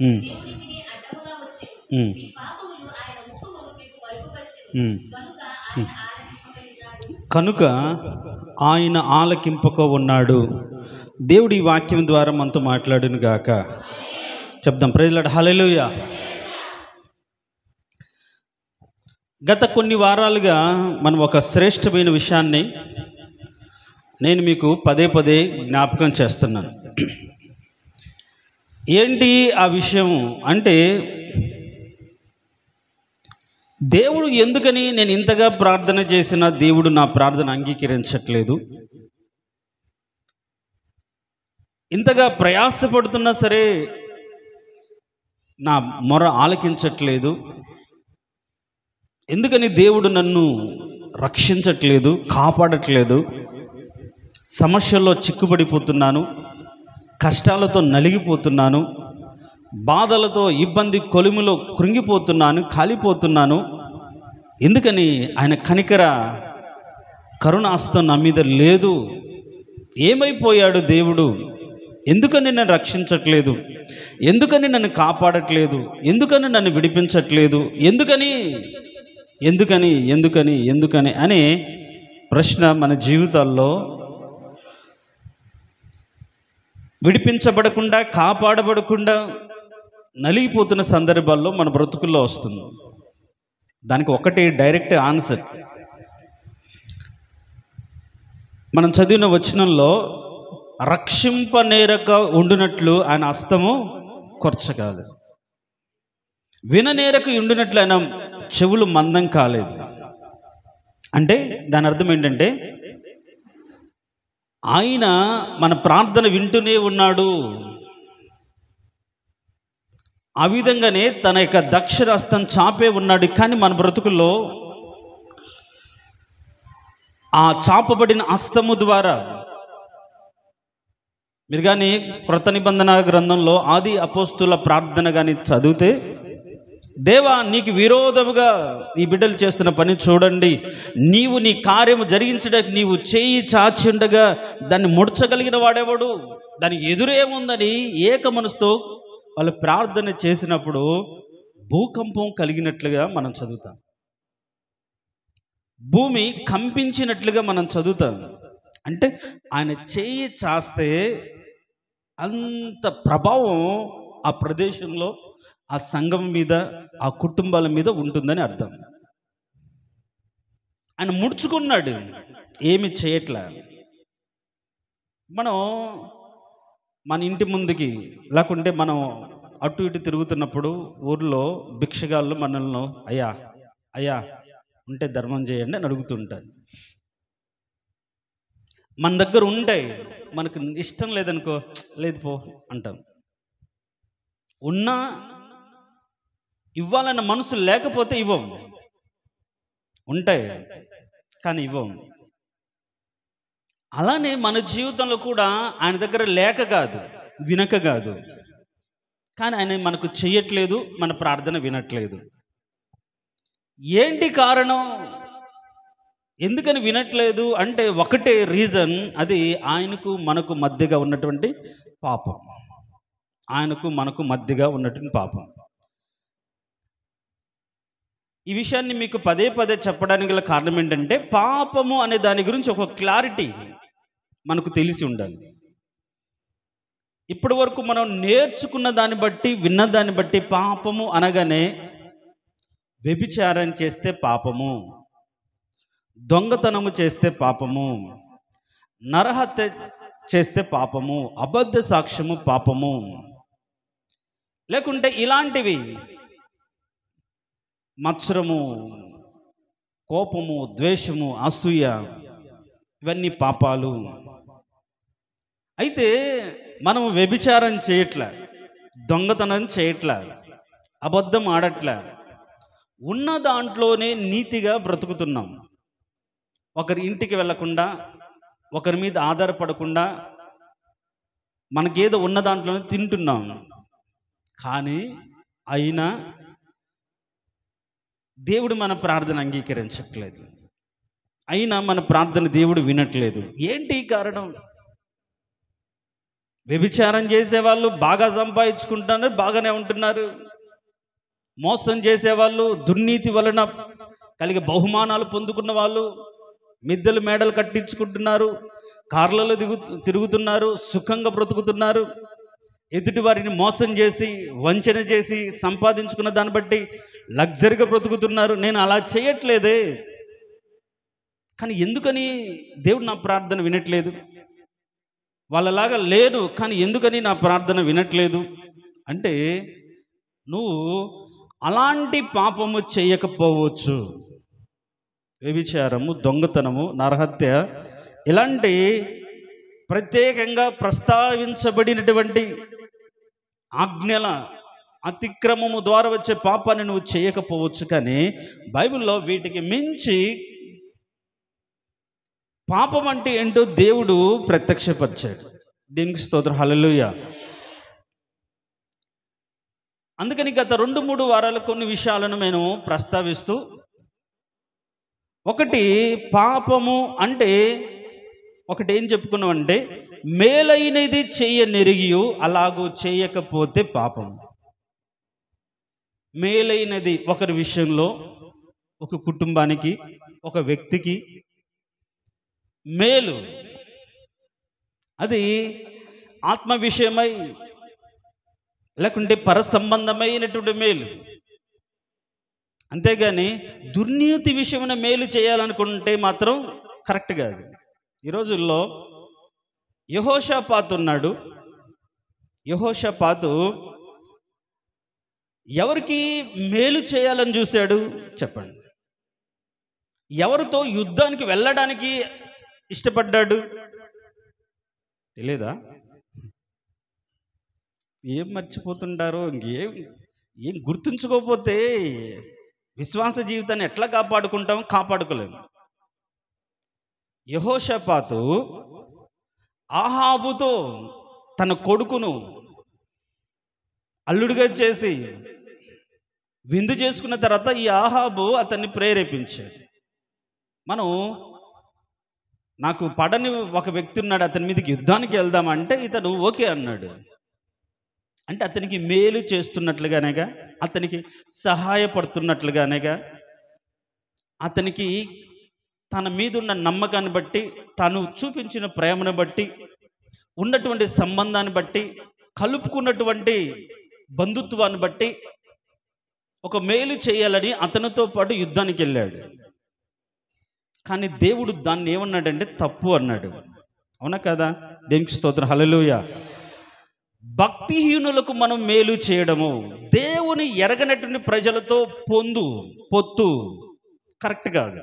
ఉమ్, ఉమ్, ఉమ్. కనుక ఆయన ఆలకింపక ఉన్నాడు. దేవుడు ఈ వాక్యం ద్వారా మనతో మాట్లాడును గాక. చెప్దాం, ప్రైజ్ లార్డ్, హల్లెలూయా. గత కొన్ని వారాలుగా మనం ఒక శ్రేష్టమైన విషయాన్ని నేను మీకు పదే పదే జ్ఞాపకం చేస్తున్నాను. ఏంటి ఆ విషయం అంటే, దేవుడు ఎందుకని నేను ఇంతగా ప్రార్థన చేసినా దేవుడు నా ప్రార్థన అంగీకరించట్లేదు, ఇంతగా ప్రయాసపడుతున్నా సరే నా మొర ఆలకించట్లేదు, ఎందుకని దేవుడు నన్ను రక్షించట్లేదు, కాపాడట్లేదు, సమస్యల్లో చిక్కుబడిపోతున్నాను, కష్టాలతో నలిగిపోతున్నాను, బాధలతో ఇబ్బంది కొలిమిలో కృంగిపోతున్నాను, కాలిపోతున్నాను, ఎందుకని ఆయన కనికర కరుణాస్తం నా మీద లేదు, ఏమైపోయాడు దేవుడు, ఎందుకని నన్ను రక్షించట్లేదు, ఎందుకని నన్ను కాపాడట్లేదు, ఎందుకని నన్ను విడిపించట్లేదు, ఎందుకని ఎందుకని ఎందుకని ఎందుకని అనే ప్రశ్న మన జీవితాల్లో విడిపించబడకుండా, కాపాడబడకుండా నలిగిపోతున్న సందర్భాల్లో మన బ్రతుకుల్లో వస్తుంది. దానికి ఒకటి డైరెక్ట్ ఆన్సర్. మనం చదివిన వచనంలో రక్షింపనేరక ఉండునట్లు ఆయన హస్తము కొరచకాదు, విననేరక ఉండునట్లు ఆయన చెవులు మందం కాలేదు. అంటే దాని అర్థం ఏంటంటే, ఆయన మన ప్రార్థన వింటూనే ఉన్నాడు. ఆ విధంగానే తన యొక్క దక్షిణ హస్తం చాపే ఉన్నాడు. కానీ మన బ్రతుకుల్లో ఆ చాపబడిన హస్తము ద్వారా, మీరు కానీ క్రొత్త నిబంధన గ్రంథంలో ఆది అపోస్తుల ప్రార్థన కానీ చదివితే, దేవా నీకు విరోధముగా ఈ బిడ్డలు చేస్తున్న పని చూడండి, నీవు నీ కార్యము జరిగించడానికి నీవు చేయి చాచి ఉండగా దాన్ని ముడ్చగలిగిన వాడేవాడు, దానికి ఎదురేముందని ఏక మనసుతో వాళ్ళు ప్రార్థన చేసినప్పుడు భూకంపం కలిగినట్లుగా మనం చదువుతాం, భూమి కంపించినట్లుగా మనం చదువుతాం. అంటే ఆయన చేయి చాస్తే అంత ప్రభావం ఆ ప్రదేశంలో, ఆ సంఘం మీద, ఆ కుటుంబాల మీద ఉంటుందని అర్థం. ఆయన ముడుచుకున్నాడు, ఏమి చేయట్లే. మనం మన ఇంటి ముందుకి లేకుంటే మనం అటు ఇటు తిరుగుతున్నప్పుడు ఊర్లో భిక్షగాళ్ళు మనల్ని అయ్యా అయ్యా ఉంటే ధర్మం చేయండి అని అడుగుతుంటారు. మన దగ్గర ఉంటాయి, మనకు ఇష్టం లేదనుకో, లేదు పో అంటాం. ఉన్నా ఇవ్వాలన్న మనసు లేకపోతే ఇవ్వం, ఉంటాయి కానీ ఇవ్వం. అలానే మన జీవితంలో కూడా ఆయన దగ్గర లేక కాదు, వినక కాదు, కానీ ఆయన మనకు చెయ్యట్లేదు, మన ప్రార్థన వినట్లేదు. ఏంటి కారణం? ఎందుకని వినట్లేదు అంటే ఒకటే రీజన్, అది ఆయనకు మనకు మధ్యగా ఉన్నటువంటి పాపం. ఆయనకు మనకు మధ్యగా ఉన్నటువంటి పాపం. ఈ విషయాన్ని మీకు పదే పదే చెప్పడానికి గల కారణం ఏంటంటే, పాపము అనే దాని గురించి ఒక క్లారిటీ మనకు తెలిసి ఉండాలి. ఇప్పటి వరకు మనం నేర్చుకున్న దాన్ని బట్టి, విన్న దాన్ని బట్టి పాపము అనగానే వ్యభిచారం చేస్తే పాపము, దొంగతనము చేస్తే పాపము, నరహత్య చేస్తే పాపము, అబద్ధ సాక్ష్యము పాపము, లేకుంటే ఇలాంటివి మత్సరము, కోపము, ద్వేషము, అసూయ, ఇవన్నీ పాపాలు. అయితే మనం వ్యభిచారం చేయట్లే, దొంగతనం చేయట్లే, అబద్ధం ఆడట్లే, ఉన్న దాంట్లోనే నీతిగా బ్రతుకుతున్నాం. ఒకరి ఇంటికి వెళ్ళకుండా, ఒకరి మీద ఆధారపడకుండా, మనకేదో ఉన్న దాంట్లోనే తింటున్నాం. కానీ అయినా దేవుడు మన ప్రార్థన అంగీకరించట్లేదు, అయినా మన ప్రార్థన దేవుడు వినట్లేదు. ఏంటి కారణం? వ్యభిచారం చేసేవాళ్ళు బాగా సంపాదించుకుంటున్నారు, బాగానే ఉంటున్నారు. మోసం చేసేవాళ్ళు, దుర్నీతి వలన కలిగే బహుమానాలు పొందుకున్న వాళ్ళు మిద్దెలు మేడలు కట్టించుకుంటున్నారు, కార్లలో తిరుగుతున్నారు, సుఖంగా బ్రతుకుతున్నారు. ఎదుటి వారిని మోసం చేసి వంచన చేసి సంపాదించుకున్న దాన్ని బట్టి లగ్జరీగా బ్రతుకుతున్నారు. నేను అలా చేయట్లేదే, కానీ ఎందుకని దేవుడు నా ప్రార్థన వినట్లేదు? వాళ్ళలాగా లేను, కానీ ఎందుకని నా ప్రార్థన వినట్లేదు అంటే, నువ్వు అలాంటి పాపము చేయకపోవచ్చు. వ్యభిచారము, దొంగతనము, నరహత్య ఇలాంటి ప్రత్యేకంగా ప్రస్తావించబడినటువంటి ఆజ్ఞల అతిక్రమము ద్వారా వచ్చే పాపాన్ని నువ్వు చేయకపోవచ్చు. కానీ బైబిల్లో వీటికి మించి పాపం అంటే ఏంటో దేవుడు ప్రత్యక్షపరిచాడు. దీనికి స్తోత్రం, హల్లెలూయా. అందుకని గత 2-3 వారాలు కొన్ని విషయాలను నేను ప్రస్తావిస్తూ, ఒకటి పాపము అంటే ఒకటి ఏం చెప్పుకున్నామంటే, మేలైనది చెయ్యనెరిగియు అలాగూ చేయకపోతే పాపం. మేలైనది ఒకరి విషయంలో, ఒక కుటుంబానికి, ఒక వ్యక్తికి మేలు, అది ఆత్మ విషయమై లేకుంటే పర సంబంధమైనటువంటి మేలు. అంతేగాని దుర్నీతి విషయమైన మేలు చేయాలనుకుంటే మాత్రం కరెక్ట్ కాదు. ఈ రోజుల్లో యెహోషాపాతు ఉన్నాడు. యెహోషాపాతు ఎవరికి మేలు చేయాలని చూశాడు చెప్పండి? ఎవరితో యుద్ధానికి వెళ్ళడానికి ఇష్టపడ్డాడు? తెలీదా? ఏం మర్చిపోతుంటారో, ఏం గుర్తుంచుకోకపోతే విశ్వాస జీవితాన్ని ఎట్లా కాపాడుకుంటాం? కాపాడుకోలేము. యెహోషాపాతు ఆహాబుతో తన కొడుకును అల్లుడిగా చేసి విందు చేసుకున్న తర్వాత ఈ ఆహాబు అతన్ని ప్రేరేపించాడు. నాకు పడని ఒక వ్యక్తి ఉన్నాడు, అతని మీదకి యుద్ధానికి వెళ్దామంటే ఇతను ఓకే అన్నాడు. అంటే అతనికి మేలు చేస్తున్నట్లుగానేగా, అతనికి సహాయపడుతున్నట్లుగానేగా, అతనికి తన మీద ఉన్న నమ్మకాన్ని బట్టి, తను చూపించిన ప్రేమను బట్టి, ఉన్నటువంటి సంబంధాన్ని బట్టి, కలుపుకున్నటువంటి బంధుత్వాన్ని బట్టి ఒక మేలు చేయాలని అతనితో పాటు యుద్ధానికి వెళ్ళాడు. కానీ దేవుడు దాన్ని ఏమన్నాడంటే తప్పు అన్నాడు. అవునా కదా? దేవునికి స్తోత్రం, హల్లెలూయా. భక్తిహీనులకు మనం మేలు చేయడము, దేవుని ఎరగనటువంటి ప్రజలతో పొత్తు కరెక్ట్ కాదు.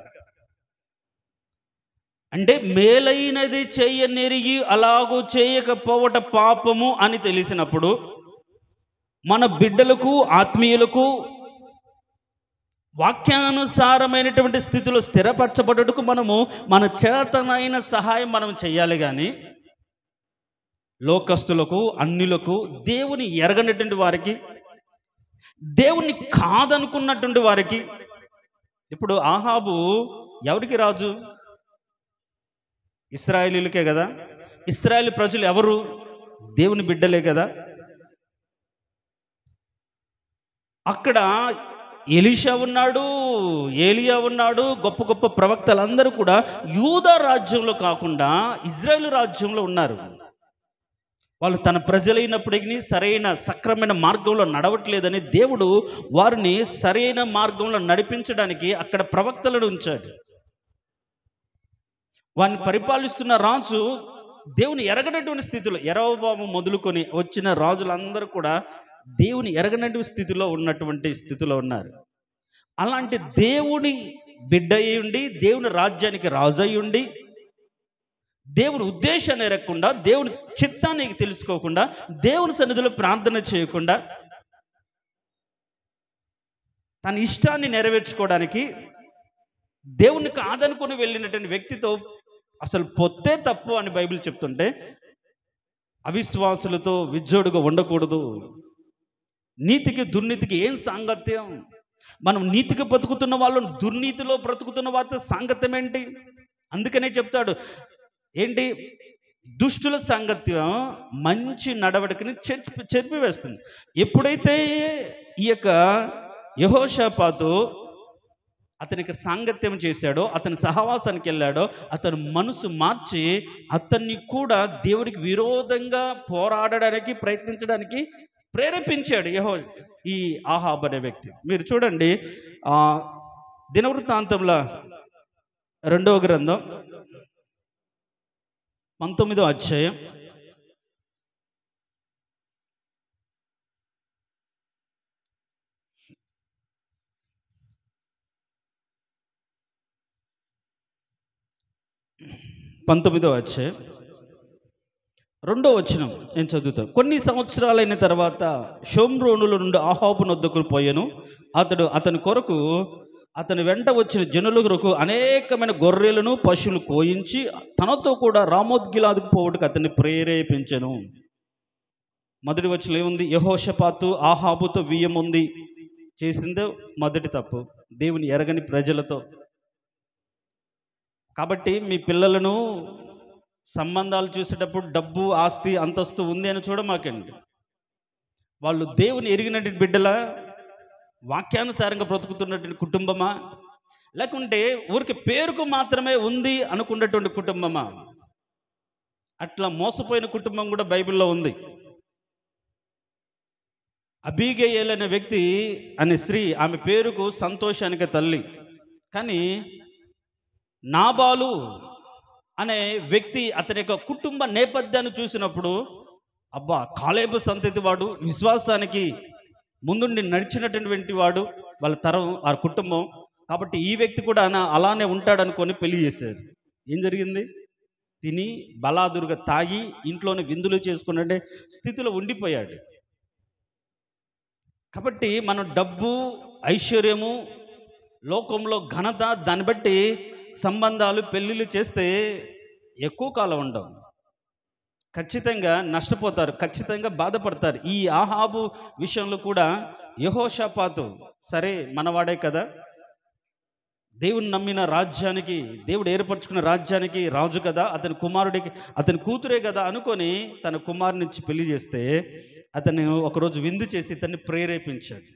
అంటే మేలైనది చేయనెరిగి అలాగూ చేయకపోవట పాపము అని తెలిసినప్పుడు మన బిడ్డలకు, ఆత్మీయులకు వాక్యానుసారమైనటువంటి స్థితిలో స్థిరపరచబడుటకు మనము మన చేతనైన సహాయం మనం చేయాలి. కానీ లోకస్తులకు, అన్యులకు, దేవుని ఎరగనటువంటి వారికి, దేవుని కాదనుకున్నటువంటి వారికి. ఇప్పుడు ఆహాబు ఎవరికి రాజు? ఇశ్రాయేలీలకే కదా. ఇశ్రాయేలు ప్రజలు ఎవరు? దేవుని బిడ్డలే కదా. అక్కడ ఎలీషా ఉన్నాడు, ఏలియా ఉన్నాడు, గొప్ప గొప్ప ప్రవక్తలందరూ కూడా యూదా రాజ్యంలో కాకుండా ఇజ్రాయేలు రాజ్యంలో ఉన్నారు. వాళ్ళు తన ప్రజలైనప్పటికీ సరైన సక్రమైన మార్గంలో నడవట్లేదని దేవుడు వారిని సరైన మార్గంలో నడిపించడానికి అక్కడ ప్రవక్తలను ఉంచాడు. వారిని పరిపాలిస్తున్న రాజు దేవుని ఎరగనటువంటి స్థితిలో, యెరొబోము మొదలుకొని వచ్చిన రాజులందరూ కూడా దేవుని ఎరగనటువంటి స్థితిలో ఉన్నటువంటి స్థితిలో ఉన్నారు. అలాంటి దేవుని బిడ్డ అయి ఉండి, దేవుని రాజ్యానికి రాజు అయి ఉండి, దేవుని ఉద్దేశాన్ని ఎరగకుండా, దేవుని చిత్తాన్ని తెలుసుకోకుండా, దేవుని సన్నిధిలో ప్రార్థన చేయకుండా, తన ఇష్టాన్ని నెరవేర్చుకోవడానికి దేవుని కాదనుకుని వెళ్ళినటువంటి వ్యక్తితో అసలు పొత్తే తప్పు అని బైబిల్ చెప్తుంటే, అవిశ్వాసులతో విజ్జోడుగా ఉండకూడదు. నీతికి దుర్నీతికి ఏం సాంగత్యం? మనం నీతికి బ్రతుకుతున్న వాళ్ళు దుర్నీతిలో బ్రతుకుతున్న వారితో సాంగత్యం ఏంటి? అందుకనే చెప్తాడు ఏంటి, దుష్టుల సాంగత్యం మంచి నడవడికని చెరిపివేస్తుంది. ఎప్పుడైతే ఈ యొక్క యెహోషాపాతు అతనికి సాంగత్యం చేశాడో, అతని సహవాసానికి వెళ్ళాడో, అతను మనసు మార్చి అతన్ని కూడా దేవుడికి విరోధంగా పోరాడడానికి ప్రయత్నించడానికి ప్రేరేపించాడు ఈ ఆహాబ్ అనే వ్యక్తి. మీరు చూడండి, దినవృత్తాంతంలో 2వ గ్రంథం 19వ అధ్యాయం 19వ అధ్యాయం 2వ వచనం నేను చదువుతాను. కొన్ని సంవత్సరాలైన తర్వాత షోమ్రోనుల నుండి ఆహాబు నొద్దకు పోయెను. అతని కొరకు అతని వెంట వచ్చిన జనుల కొరకు అనేకమైన గొర్రెలను పశువులు కోయించి తనతో కూడా రామోత్గిలాదుకు పోవడానికి అతన్ని ప్రేరేపించెను. మొదటి వచనం ఏముంది? యెహోషాపాతు ఆహాబుతో వియ్యముంది చేసిందే మొదటి తప్పు, దేవుని ఎరగని ప్రజలతో. కాబట్టి మీ పిల్లలను సంబంధాలు చూసేటప్పుడు డబ్బు, ఆస్తి, అంతస్తు ఉంది అని చూడమాకండి. వాళ్ళు దేవుని ఎరిగినటువంటి బిడ్డల, వాక్యానుసారంగా బ్రతుకుతున్నటువంటి కుటుంబమా, లేకుంటే ఊరికి పేరుకు మాత్రమే ఉంది అనుకున్నటువంటి కుటుంబమా? అట్లా మోసపోయిన కుటుంబం కూడా బైబిల్లో ఉంది. అబీగయేల్ అనే వ్యక్తి అనే స్త్రీ, ఆమె పేరుకు సంతోషానికి తల్లి. కానీ నాబాలు అనే వ్యక్తి అతని యొక్క కుటుంబ నేపథ్యాన్ని చూసినప్పుడు, అబ్బా, కాలేబు సంతతి వాడు, విశ్వాసానికి ముందుండి నడిచినటువంటి వాడు, వాళ్ళ తరం, ఆ కుటుంబం, కాబట్టి ఈ వ్యక్తి కూడా అలానే ఉంటాడనుకొని పెళ్లి చేశారు. ఏం జరిగింది? తిని బలాదురుగా తాగి ఇంట్లోనే విందులు చేసుకునే స్థితిలో ఉండిపోయాడు. కాబట్టి మనం డబ్బు, ఐశ్వర్యము, లోకంలో ఘనత, దాన్ని బట్టి సంబంధాలు, పెళ్ళిళ్ళు చేస్తే ఎక్కువ కాలం ఉండవు. ఖచ్చితంగా నష్టపోతారు, ఖచ్చితంగా బాధపడతారు. ఈ ఆహాబు విషయంలో కూడా యెహోషాపాతు సరే మనవాడే కదా, దేవుని నమ్మిన రాజ్యానికి, దేవుడు ఏర్పరచుకున్న రాజ్యానికి రాజు కదా, అతని కూతురే కదా అనుకొని తన కుమారునిచ్చి పెళ్లి చేస్తే అతను ఒకరోజు విందు చేసి ఇతన్ని ప్రేరేపించాడు.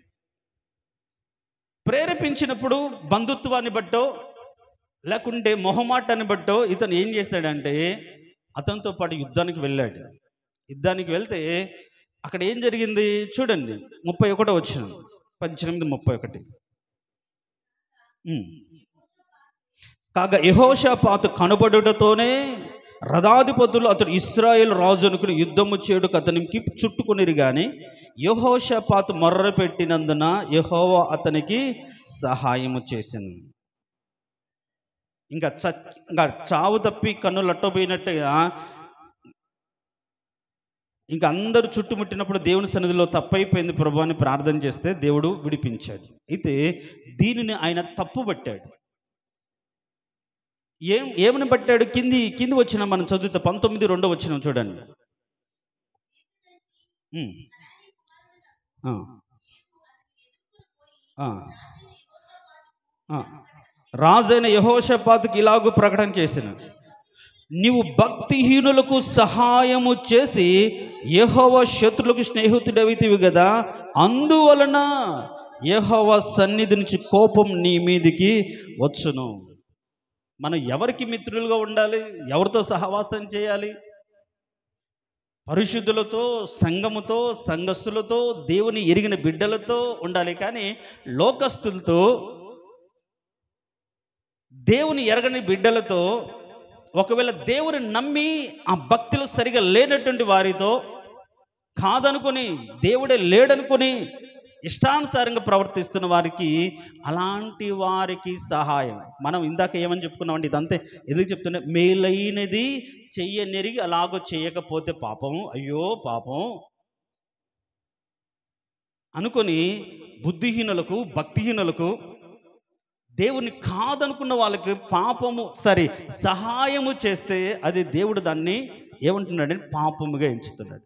ప్రేరేపించినప్పుడు బంధుత్వాన్ని బట్టో లేకుంటే మొహమాటాన్ని బట్టో ఇతను ఏం చేశాడంటే అతనితో పాటు యుద్ధానికి వెళ్ళాడు. యుద్ధానికి వెళ్తే అక్కడ ఏం జరిగింది చూడండి. 31వ వచనం, 18:31. కాగా యెహోషాపాతు కనబడుటతోనే రథాధిపతులు అతడు ఇశ్రాయేలు రాజు అనుకుని యుద్ధము చేయుటకు అతనికి చుట్టుకునిరు. కానీ యెహోషాపాతు మొర్ర పెట్టినందున యెహోవా అతనికి సహాయము చేసింది. ఇంకా చావు తప్పి కన్నులు అట్టబోయినట్టుగా ఇంకా అందరూ చుట్టుముట్టినప్పుడు దేవుని సన్నిధిలో తప్పైపోయింది ప్రభు అని ప్రార్థన చేస్తే దేవుడు విడిపించాడు. అయితే దీనిని ఆయన తప్పు పట్టాడు. ఏమని పట్టాడు? కింది వచ్చిన మనం చదివితే 19:2 వచ్చిన చూడండి. రాజైన యెహోషాపాతుకి ఇలాగూ ప్రకటన చేసిన, నీవు భక్తిహీనులకు సహాయము చేసి యెహోవా శత్రులకు స్నేహితుడవితివి కదా, అందువలన యెహోవా సన్నిధి నుంచి కోపం నీ మీదికి వచ్చును. మనం ఎవరికి మిత్రులుగా ఉండాలి? ఎవరితో సహవాసం చేయాలి? పరిశుద్ధులతో, సంఘముతో, సంఘస్థులతో, దేవుని ఎరిగిన బిడ్డలతో ఉండాలి. కానీ లోకస్తులతో, దేవుని ఎరగని బిడ్డలతో, ఒకవేళ దేవుని నమ్మి ఆ భక్తులు సరిగా లేనటువంటి వారితో కాదనుకొని, దేవుడే లేడనుకొని ఇష్టానుసారంగా ప్రవర్తిస్తున్న వారికి, అలాంటి వారికి సహాయం. మనం ఇందాక ఏమని చెప్పుకున్నామంటే ఇదంతే ఎందుకు చెప్తున్నా, మేలైనది చెయ్యనెరిగి అలాగో చేయకపోతే పాపం, అయ్యో పాపం అనుకొని బుద్ధిహీనులకు, భక్తిహీనులకు, దేవుని కాదనుకున్న వాళ్ళకి పాపము సహాయము చేస్తే అది దేవుడు దాన్ని ఏమంటున్నాడని పాపముగా ఎంచుతున్నాడు,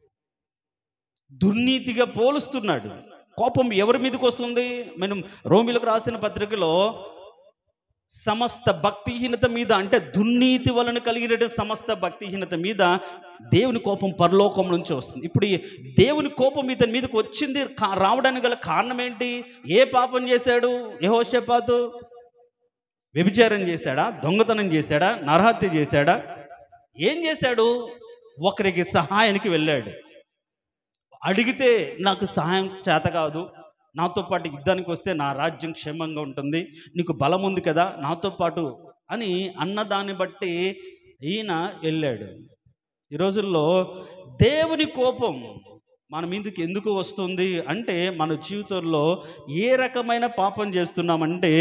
దుర్నీతిగా పోలుస్తున్నాడు. కోపం ఎవరి మీదకి వస్తుంది? మనం రోమిలకు రాసిన పత్రికలో సమస్త భక్తిహీనత మీద, అంటే దుర్నీతి వలన కలిగిన సమస్త భక్తిహీనత మీద దేవుని కోపం పరలోకం నుంచి వస్తుంది. ఇప్పుడు ఈ దేవుని కోపం ఇతని మీదకి వచ్చింది, రావడానికి గల కారణం ఏంటి? ఏ పాపం చేశాడు యెహోషాపాతు? వ్యభిచారం చేశాడా? దొంగతనం చేశాడా? నరహత్య చేశాడా? ఏం చేశాడు? ఒకరికి సహాయానికి వెళ్ళాడు. అడిగితే నాకు సహాయం చేత కాదు, నాతో పాటు యుద్ధానికి వస్తే నా రాజ్యం క్షేమంగా ఉంటుంది, నీకు బలం ఉంది కదా నాతో పాటు అని అన్నదాన్ని బట్టి ఈయన వెళ్ళాడు. ఈ రోజుల్లో దేవుని కోపం మన మీదకి ఎందుకు వస్తుంది అంటే, మన జీవితంలో ఏ రకమైన పాపం చేస్తున్నామంటే,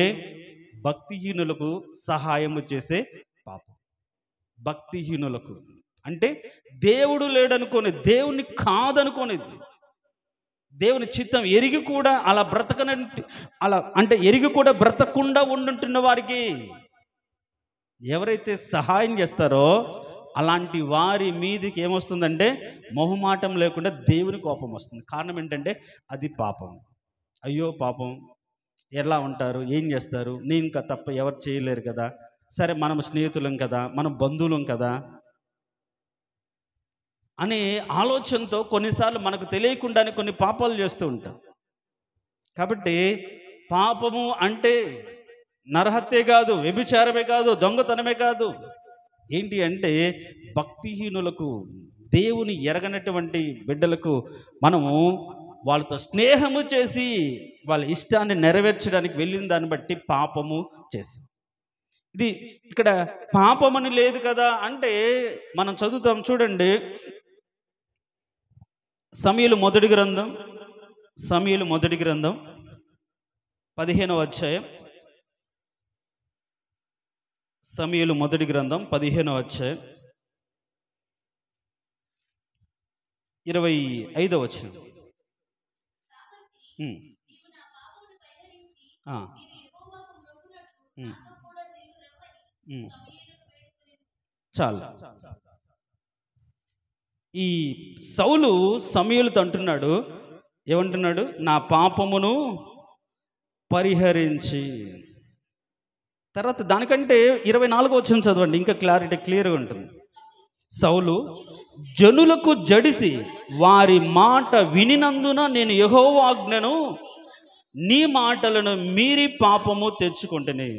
భక్తిహీనులకు సహాయము చేసే పాపం. భక్తిహీనులకు అంటే దేవుడు లేడనుకోని, దేవుని కాదనుకోనిది, దేవుని చిత్తం ఎరిగి కూడా అలా అలా అంటే ఎరిగి కూడా బ్రతకకుండా ఉండుంటున్న వారికి ఎవరైతే సహాయం చేస్తారో అలాంటి వారి మీదకి ఏమొస్తుందంటే మొహమాటం లేకుండా దేవుని కోపం వస్తుంది. కారణం ఏంటంటే అది పాపం. అయ్యో పాపం, ఎలా ఉంటారు, ఏం చేస్తారు, నేను ఇంకా తప్ప ఎవరు చేయలేరు కదా, సరే మనం స్నేహితులం కదా, మనం బంధువులం కదా అనే ఆలోచనతో కొన్నిసార్లు మనకు తెలియకుండానే కొన్ని పాపాలు చేస్తూ ఉంటాం. కాబట్టి పాపము అంటే నరహత్యే కాదు, వ్యభిచారమే కాదు, దొంగతనమే కాదు. ఏంటి అంటే భక్తిహీనులకు, దేవుని ఎరగనటువంటి బిడ్డలకు మనము వాళ్ళతో స్నేహము చేసి వాళ్ళ ఇష్టాన్ని నెరవేర్చడానికి వెళ్ళిన దాన్ని బట్టి పాపము చేసి, ఇది ఇక్కడ పాపమని లేదు కదా అంటే మనం చదువుతాం చూడండి. సమూయేలు మొదటి గ్రంథం 15వ అధ్యాయం. సమూయేలు మొదటి గ్రంథం 15వ అధ్యాయం 25వ వచనం. చాలు. ఈ సౌలు సమూయేలుతో అంటున్నాడు, ఏమంటున్నాడు? నా పాపమును పరిహరించి. తర్వాత దానికంటే 24వ వచనం చదవండి, ఇంకా క్లియర్గా ఉంటుంది. సౌలు జనులకు జడిసి వారి మాట వినినందున నేను యెహోవా ఆజ్ఞను నీ మాటలను మీరి పాపము తెచ్చుకుంటేనే.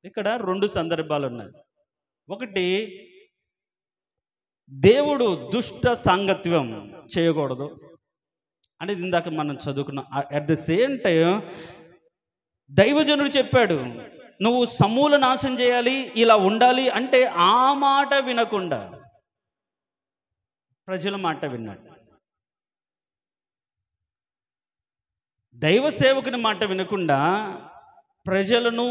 ఇక్కడ 2 సందర్భాలు ఉన్నాయి. ఒకటి, దేవుడు దుష్ట సాంగత్యం చేయకూడదు అనేది ఇందాక మనం చదువుకున్నాం. అట్ ద సేమ్ టైం దైవజనుడు చెప్పాడు, నువ్వు సమూల నాశనం చేయాలి, ఇలా ఉండాలి అంటే ఆ మాట వినకుండా ప్రజల మాట విన్నాడు. దైవ సేవకుని మాట వినకుండా ప్రజలను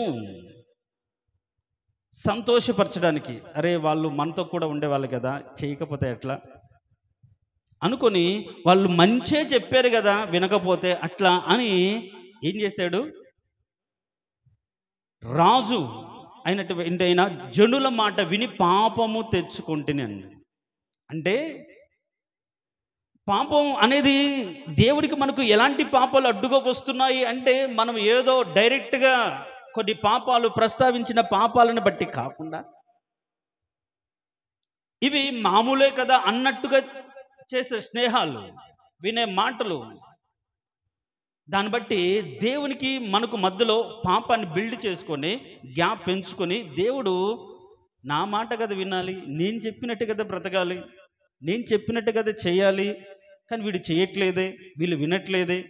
సంతోషపరచడానికి, అరే వాళ్ళు మనతో కూడా ఉండేవాళ్ళు కదా, చేయకపోతే ఎట్లా అనుకొని, వాళ్ళు మంచే చెప్పారు కదా వినకపోతే అట్లా అని ఏం చేశాడు? రాజు అయినటువంటి అయినా జనుల మాట విని పాపము తెచ్చుకుంటేనండి. అంటే పాపం అనేది దేవుడికి మనకు ఎలాంటి పాపాలు అడ్డుగా వస్తున్నాయి అంటే, మనం ఏదో డైరెక్ట్గా కొన్ని పాపాలు ప్రస్తావించిన పాపాలను బట్టి కాకుండా, ఇవి మామూలే కదా అన్నట్టుగా చేసే స్నేహాలు, వినే మాటలు, దాన్ని బట్టి దేవునికి మనకు మధ్యలో పాపాన్ని బిల్డ్ చేసుకొని గ్యాప్ పెంచుకొని, దేవుడు నా మాట కదా వినాలి, నేను చెప్పినట్టు కదా బ్రతకాలి, నేను చెప్పినట్టు కదా చేయాలి, కానీ వీడు చేయట్లేదే, వీళ్ళు వినట్లేదే,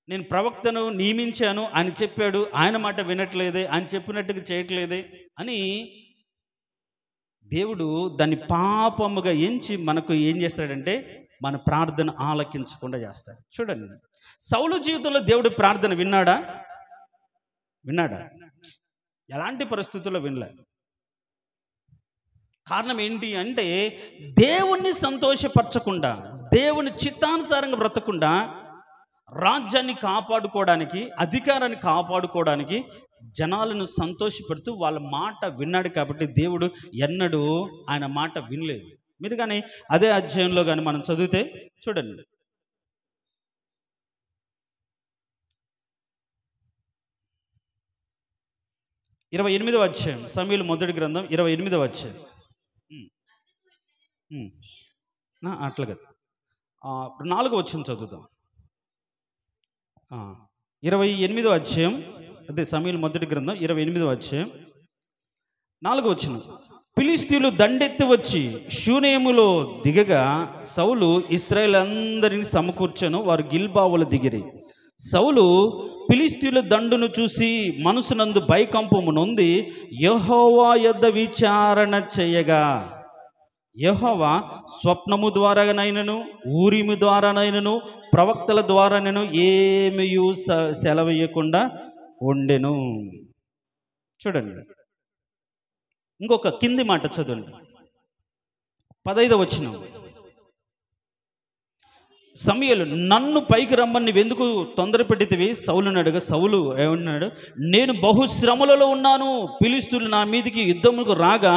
నేను ప్రవక్తను నియమించాను, ఆయన చెప్పాడు, ఆయన మాట వినట్లేదే, ఆయన చెప్పినట్టుగా చేయట్లేదే అని దేవుడు దాన్ని పాపముగా ఎంచి మనకు ఏం చేస్తాడంటే మన ప్రార్థన ఆలకించకుండా చేస్తాడు. చూడండి, సౌలు జీవితంలో దేవుడు ప్రార్థన విన్నాడా? ఎలాంటి పరిస్థితుల్లో వినలే. కారణం ఏంటి అంటే, దేవుణ్ణి సంతోషపరచకుండా, దేవుని చిత్తానుసారంగా బ్రతకుండా, రాజ్యాన్ని కాపాడుకోవడానికి, అధికారాన్ని కాపాడుకోవడానికి జనాలను సంతోషపెడుతూ వాళ్ళ మాట విన్నాడు. కాబట్టి దేవుడు ఎన్నడూ ఆయన మాట వినలేదు. మీరు కానీ అదే అధ్యాయంలో కానీ మనం చదివితే చూడండి, 28వ అధ్యాయం, సమూయేలు మొదటి గ్రంథం 28వ అధ్యాయం. అట్లా కదా, 4వ వచనం చదువుదాం. 28వ అధ్యాయం, అదే సమూయేలు మొదటి గ్రంథం 28వ అధ్యాయం 4వ వచనం. ఫిలిష్తీయులు దండెత్తి వచ్చి షూనేములో దిగగా సౌలు ఇశ్రాయేలు అందరిని సమకూర్చను, వారు గిల్బావులు దిగిరి. సౌలు ఫిలిష్తీయుల దండును చూసి మనసునందు భయకంపము నొంది యెహోవా యొద్ద విచారణ చేయగా, యెహోవా స్వప్నము ద్వారానైనను ఊరిము ద్వారానైనను ప్రవక్తల ద్వారానైనను ఏమీయు సెలవీయకుండా ఉండెను. చూడండి, ఇంకొక కింది మాట చదవండి, 15వ వచనం. సమూయేలు, నన్ను పైకి రమ్మని నువ్వెందుకు తొందర పెట్టితివి సౌలుని అడగ, సౌలు ఏమన్నాడు, నేను బహుశ్రమలలో ఉన్నాను, ఫిలిష్తీయులు నా మీదికి యుద్ధముకు రాగా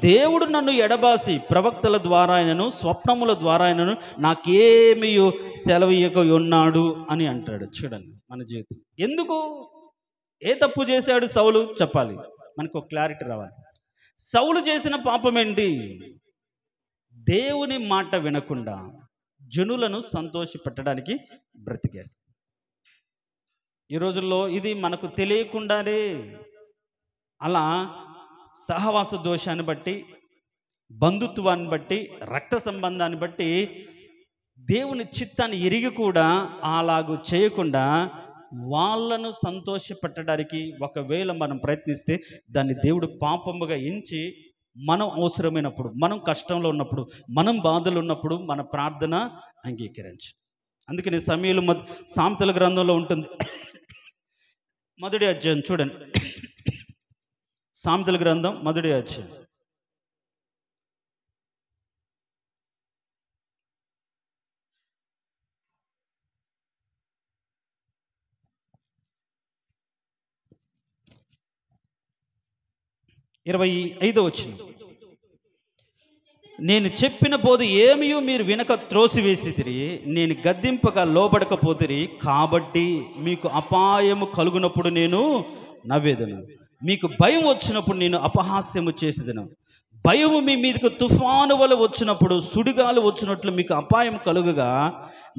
దేవుడు నన్ను ఎడబాసి ప్రవక్తల ద్వారా అయినను స్వప్నముల ద్వారా అయినను నాకేమీ సెలవీయక ఉన్నాడు అని అంటాడు. చూడండి మన జీవితం. ఎందుకు, ఏ తప్పు చేశాడు సౌలు చెప్పాలి, మనకు ఒక క్లారిటీ రావాలి. సౌలు చేసిన పాపం ఏంటి? దేవుని మాట వినకుండా జనులను సంతోషపెట్టడానికి బ్రతికాడు. ఈ రోజుల్లో ఇది మనకు తెలియకుండానే అలా సహవాస దోషాన్ని బట్టి, బంధుత్వాన్ని బట్టి, రక్త సంబంధాన్ని బట్టి దేవుని చిత్తాన్ని ఎరిగి కూడా అలాగూ చేయకుండా వాళ్ళను సంతోషపెట్టడానికి ఒకవేళ మనం ప్రయత్నిస్తే దాన్ని దేవుడు పాపముగా ఎంచి మనం అవసరమైనప్పుడు, మనం కష్టంలో ఉన్నప్పుడు, మనం బాధలు ఉన్నప్పుడు మన ప్రార్థన అంగీకరించు. అందుకని సమూయేలు సామెతల గ్రంథంలో ఉంటుంది, మొదటి అధ్యాయం చూడండి. సామెతల గ్రంథం మొదటి అధ్యాయం 25వ వచనం. నేను చెప్పిన బోధ ఏమియో మీరు వినక త్రోసివేసితిరి, నేను గద్దింపగా లోబడకపోతిరి, కాబట్టి మీకు అపాయము కలుగునప్పుడు నేను నవ్వేదను, మీకు భయం వచ్చినప్పుడు నేను అపహాస్యము చేసేదను. భయము మీ మీదకు తుఫాను వల్ల వచ్చినప్పుడు, సుడిగాలు వచ్చినట్లు మీకు అపాయం కలుగుగా,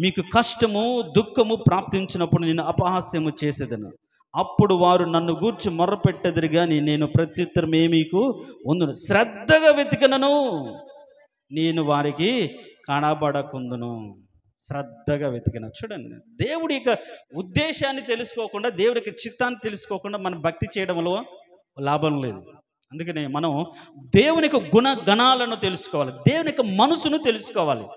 మీకు కష్టము దుఃఖము ప్రాప్తించినప్పుడు నేను అపహాస్యము చేసేదను. అప్పుడు వారు నన్ను గూర్చి మొర్రపెట్టెదరు గాని నేను ప్రత్యుత్తరం మీకు ఉందును. శ్రద్ధగా వెతికినను నేను వారికి కనబడకుందును. శ్రద్ధగా వెతికిన. చూడండి, దేవుడి యొక్క ఉద్దేశాన్ని తెలుసుకోకుండా, దేవుడికి చిత్తాన్ని తెలుసుకోకుండా మనం భక్తి చేయడంలో లాభం లేదు. అందుకనే మనం దేవుని యొక్క గుణగణాలను తెలుసుకోవాలి, దేవుని యొక్క మనసును తెలుసుకోవాలి.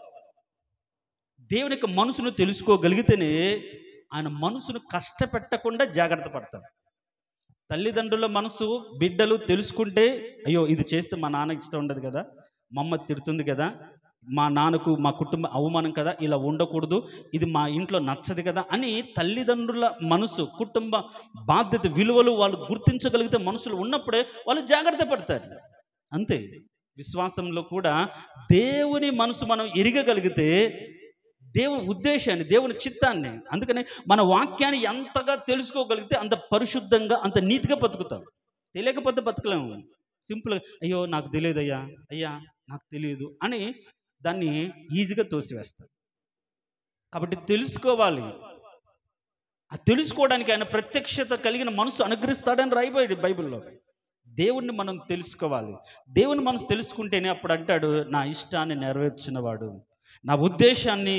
దేవుని యొక్క మనసును తెలుసుకోగలిగితేనే ఆయన మనసును కష్టపెట్టకుండా జాగ్రత్త పడతాడు. తల్లిదండ్రుల మనసు బిడ్డలు తెలుసుకుంటే, అయ్యో ఇది చేస్తే మా నాన్నకి ఇష్టం ఉండదు కదా, మా అమ్మ తిడుతుంది కదా, మా నాన్నకు మా కుటుంబ అవమానం కదా, ఇలా ఉండకూడదు, ఇది మా ఇంట్లో నచ్చదు కదా అని తల్లిదండ్రుల మనసు, కుటుంబ బాధ్యత, విలువలు వాళ్ళు గుర్తించగలిగితే మనసులు ఉన్నప్పుడే వాళ్ళు జాగ్రత్త పడతారు. అంతే. విశ్వాసంలో కూడా దేవుని మనసు మనం ఎరగగలిగితే దేవుని ఉద్దేశాన్ని, దేవుని చిత్తాన్ని, అందుకని మన వాక్యాన్ని ఎంతగా తెలుసుకోగలిగితే అంత పరిశుద్ధంగా, అంత నీతిగా బతుకుతాం. తెలియకపోతే బతకలేము. సింపుల్, అయ్యో నాకు తెలియదు అయ్యా, అయ్యా నాకు తెలియదు అని దాన్ని ఈజీగా తోసివేస్తారు. కాబట్టి తెలుసుకోవాలి. ఆ తెలుసుకోవడానికి ఆయన ప్రత్యక్షత కలిగిన మనసు అనుగ్రహిస్తాడని రాయబడింది బైబిల్లో. దేవుణ్ణి మనం తెలుసుకోవాలి. దేవుని మనసు తెలుసుకుంటేనే అప్పుడు అంటాడు, నా ఇష్టాన్ని నెరవేర్చినవాడు, నా ఉద్దేశాన్ని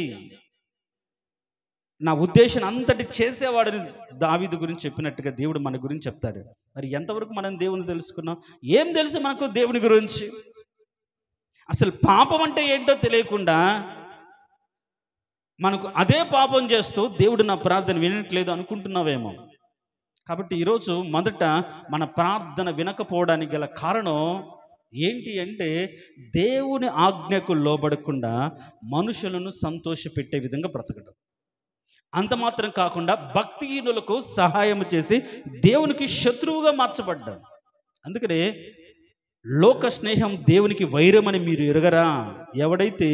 అంతటి చేసేవాడని దావీదు గురించి చెప్పినట్టుగా దేవుడు మన గురించి చెప్తాడు. మరి ఎంతవరకు మనం దేవుని తెలుసుకున్నాం? ఏం తెలుసు మనకు దేవుని గురించి? అసలు పాపం అంటే ఏంటో తెలియకుండా మనకు అదే పాపం చేస్తూ దేవుడు నా ప్రార్థన వినట్లేదు అనుకుంటున్నావేమో. కాబట్టి ఈరోజు మొదట మన ప్రార్థన వినకపోవడానికి గల కారణం ఏంటి అంటే, దేవుని ఆజ్ఞకు లోబడకుండా మనుషులను సంతోషపెట్టే విధంగా బ్రతకడం. అంత మాత్రం కాకుండా భక్తిహీనులకు సహాయం చేసి దేవునికి శత్రువుగా మార్చబడ్డాం. అందుకనే లోక స్నేహం దేవునికి వైరమని మీరు ఎరగరా? ఎవడైతే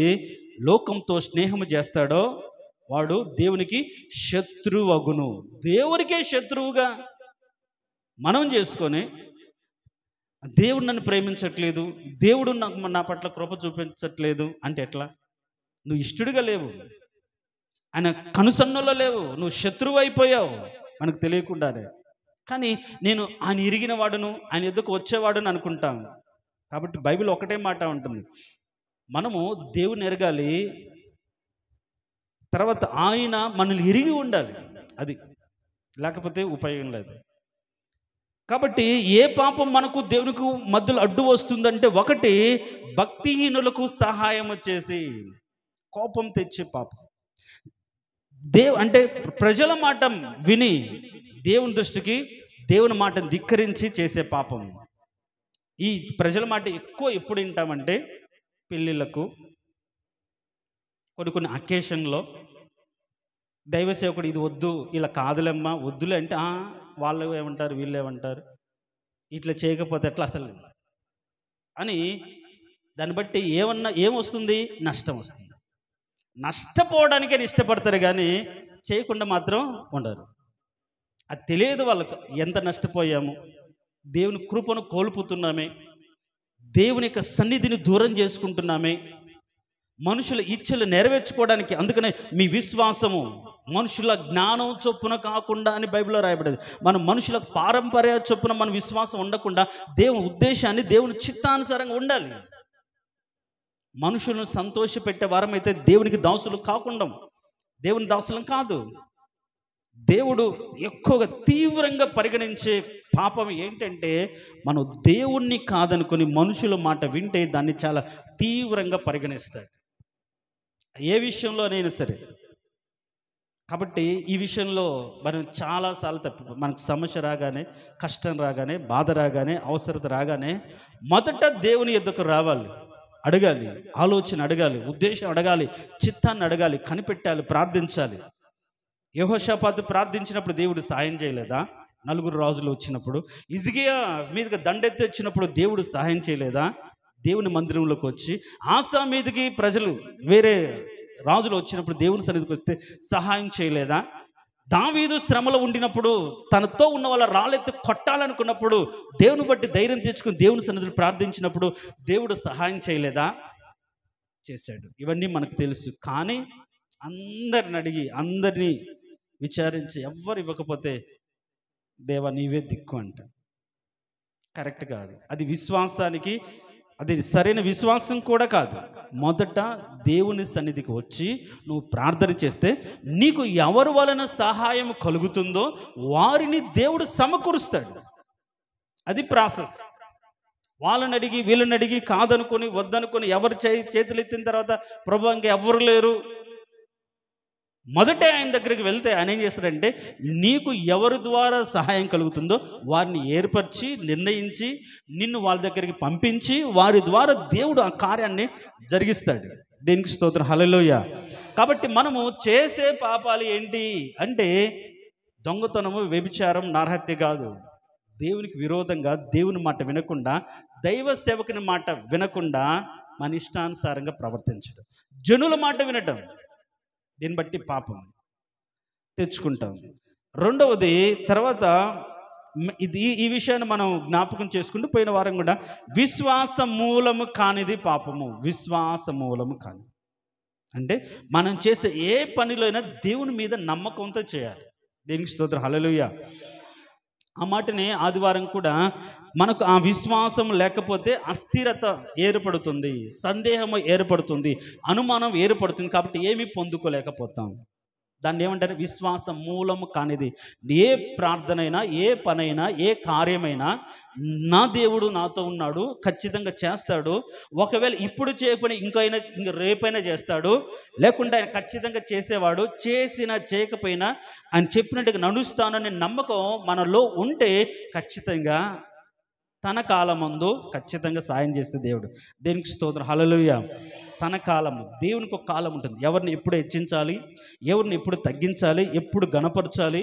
లోకంతో స్నేహము చేస్తాడో వాడు దేవునికి శత్రువగును. దేవునికే శత్రువుగా మనం చేసుకొని దేవుడు నన్ను ప్రేమించట్లేదు, దేవుడు నాకు నా పట్ల కృప చూపించట్లేదు అంటే ఎట్లా? నువ్వు ఇష్టడుగా లేవు, ఆయన కనుసన్నలో లేవు, నువ్వు శత్రువు అయిపోయావు మనకు తెలియకుండానే. కానీ నేను ఆయన ఎరిగిన వాడును, ఆయన ఎద్దుకు వచ్చేవాడును అనుకుంటాం. కాబట్టి బైబిల్ ఒకటే మాట ఉంటుంది, మనము దేవుని ఎరగాలి, తర్వాత ఆయన మనల్ని ఎరిగి ఉండాలి. అది లేకపోతే ఉపయోగం లేదు. కాబట్టి ఏ పాపం మనకు దేవునికి మధ్యలో అడ్డు వస్తుందంటే, ఒకటి భక్తిహీనులకు సహాయం చేసి కోపం తెచ్చే పాపం. అంటే ప్రజల మాట విని దేవుని దృష్టికి దేవుని మాటను ధిక్కరించి చేసే పాపం. ఈ ప్రజల మాట ఎక్కువ ఎప్పుడు వింటామంటే పెళ్ళిళ్ళకు, కొన్ని అకేషన్లో దైవ సేవకుడు ఇది వద్దు, ఇలా కాదులేమ్మా, వద్దులే అంటే వాళ్ళు ఏమంటారు, వీళ్ళు ఏమంటారు, ఇట్లా చేయకపోతే ఎట్లా అసలు అని దాన్ని బట్టి ఏమొస్తుంది? నష్టం వస్తుంది. నష్టపోవడానికే ఇష్టపడతారు కానీ చేయకుండా మాత్రం ఉండరు. అది తెలియదు వాళ్ళకు, ఎంత నష్టపోయాము, దేవుని కృపను కోల్పోతున్నామే, దేవుని యొక్క సన్నిధిని దూరం చేసుకుంటున్నామే, మనుషుల ఇచ్చలు నెరవేర్చుకోవడానికి. అందుకనే మీ విశ్వాసము మనుషుల జ్ఞానం చొప్పున కాకుండా అని బైబిల్లో రాయబడేది. మన మనుషుల పారంపర్య చొప్పున మన విశ్వాసం ఉండకుండా దేవుని ఉద్దేశాన్ని, దేవుని చిత్తానుసారంగా ఉండాలి. మనుషులను సంతోషపెట్టే వారమైతే దేవునికి దాసులు కాకుండా, దేవుని దాసులం కాదు. దేవుడు ఎక్కువగా తీవ్రంగా పరిగణించే పాపం ఏంటంటే, మనం దేవుణ్ణి కాదనుకొని మనుషుల మాట వింటే దాన్ని చాలా తీవ్రంగా పరిగణిస్తాడు, ఏ విషయంలోనైనా సరే. కాబట్టి ఈ విషయంలో మనం చాలాసార్లు మనకు సమస్య రాగానే, కష్టం రాగానే, బాధ రాగానే, అవసరత రాగానే మొదట దేవుని యొద్దకు రావాలి, అడగాలి, ఆలోచన అడగాలి, ఉద్దేశం అడగాలి, చిత్తాన్ని అడగాలి, కనిపెట్టాలి, ప్రార్థించాలి. యెహోషాపాతు ప్రార్థించినప్పుడు దేవుడు సాయం చేయలేదా? 4 రాజులు వచ్చినప్పుడు, హిజ్కియా మీదకి దండెత్తి వచ్చినప్పుడు దేవుడు సహాయం చేయలేదా? దేవుని మందిరంలోకి వచ్చి ఆసా మీదకి ప్రజలు వేరే రాజులు వచ్చినప్పుడు దేవుని సన్నిధికి వస్తే సహాయం చేయలేదా? దావీదు శ్రమలో ఉండినప్పుడు తనతో ఉన్న వాళ్ళ రాళ్ళెత్తి కొట్టాలనుకున్నప్పుడు దేవుని బట్టి ధైర్యం తెచ్చుకుని దేవుని సన్నిధిలో ప్రార్థించినప్పుడు దేవుడు సహాయం చేయలేదా? చేశాడు. ఇవన్నీ మనకు తెలుసు. కానీ అందరిని అడిగి, అందరినీ విచారించి ఎవ్వరు ఇవ్వకపోతే దేవా నీవే దిక్కు అంట. కరెక్ట్ కాదు. అది విశ్వాసానికి, అది సరైన విశ్వాసం కూడా కాదు. మొదట దేవుని సన్నిధికి వచ్చి నువ్వు ప్రార్థన చేస్తే నీకు ఎవరి వలన సహాయం కలుగుతుందో వారిని దేవుడు సమకూరుస్తాడు. అది ప్రాసెస్. వాళ్ళని అడిగి వీళ్ళని అడిగి కాదనుకొని వద్దనుకొని ఎవరు చేతులు ఎత్తిన తర్వాత ప్రభు ఇంకా ఎవరు లేరు, మొదటే ఆయన దగ్గరికి వెళ్తే ఆయన ఏం చేస్తాడంటే, నీకు ఎవరి ద్వారా సహాయం కలుగుతుందో వారిని ఏర్పరిచి నిర్ణయించి నిన్ను వాళ్ళ దగ్గరికి పంపించి వారి ద్వారా దేవుడు ఆ కార్యాన్ని జరిగిస్తాడు. దేనికి స్తోత్రం, హల్లెలూయా. కాబట్టి మనము చేసే పాపాలు ఏంటి అంటే, దొంగతనము, వ్యభిచారం, నరహత్య కాదు. దేవునికి విరోధంగా దేవుని మాట వినకుండా, దైవ సేవకుని మాట వినకుండా మన ఇష్టానుసారంగా ప్రవర్తించడం, జనుల మాట వినటం, దీన్ని బట్టి పాపం తెచ్చుకుంటాం. రెండవది, తర్వాత ఈ విషయాన్ని మనం జ్ఞాపకం చేసుకుంటూ పోయిన వారం కూడా, విశ్వాస మూలము కానిది పాపము. విశ్వాస మూలము కాని అంటే మనం చేసే ఏ పనిలో అయినా దేవుని మీద నమ్మకంతో చేయాలి. దేనికి స్తోత్రం, హల్లెలూయా. ఆ మాటనే ఆదివారం కూడా మనకు ఆ విశ్వాసం లేకపోతే అస్థిరత ఏర్పడుతుంది, సందేహం ఏర్పడుతుంది, అనుమానం ఏర్పడుతుంది. కాబట్టి ఏమీ పొందుకోలేకపోతాం. దాన్ని ఏమంటారు? విశ్వాస మూలము కానిది. ఏ ప్రార్థనైనా, ఏ పనైనా, ఏ కార్యమైనా నా దేవుడు నాతో ఉన్నాడు, ఖచ్చితంగా చేస్తాడు. ఒకవేళ ఇప్పుడు చేయకపోయినా ఇంక రేపైనా చేస్తాడు, లేకుంటే ఆయన ఖచ్చితంగా చేసేవాడు. చేసినా చేయకపోయినా ఆయన చెప్పినట్టుగా నడుస్తాననే నమ్మకం మనలో ఉంటే ఖచ్చితంగా తన కాలమందు ఖచ్చితంగా సాయం చేస్తే దేవుడు. దేనికి స్తోత్రం, హల్లెలూయా. తన కాలము, దేవునికి ఒక కాలం ఉంటుంది. ఎవరిని ఎప్పుడు హెచ్చించాలి, ఎవరిని ఎప్పుడు తగ్గించాలి, ఎప్పుడు గణపరచాలి,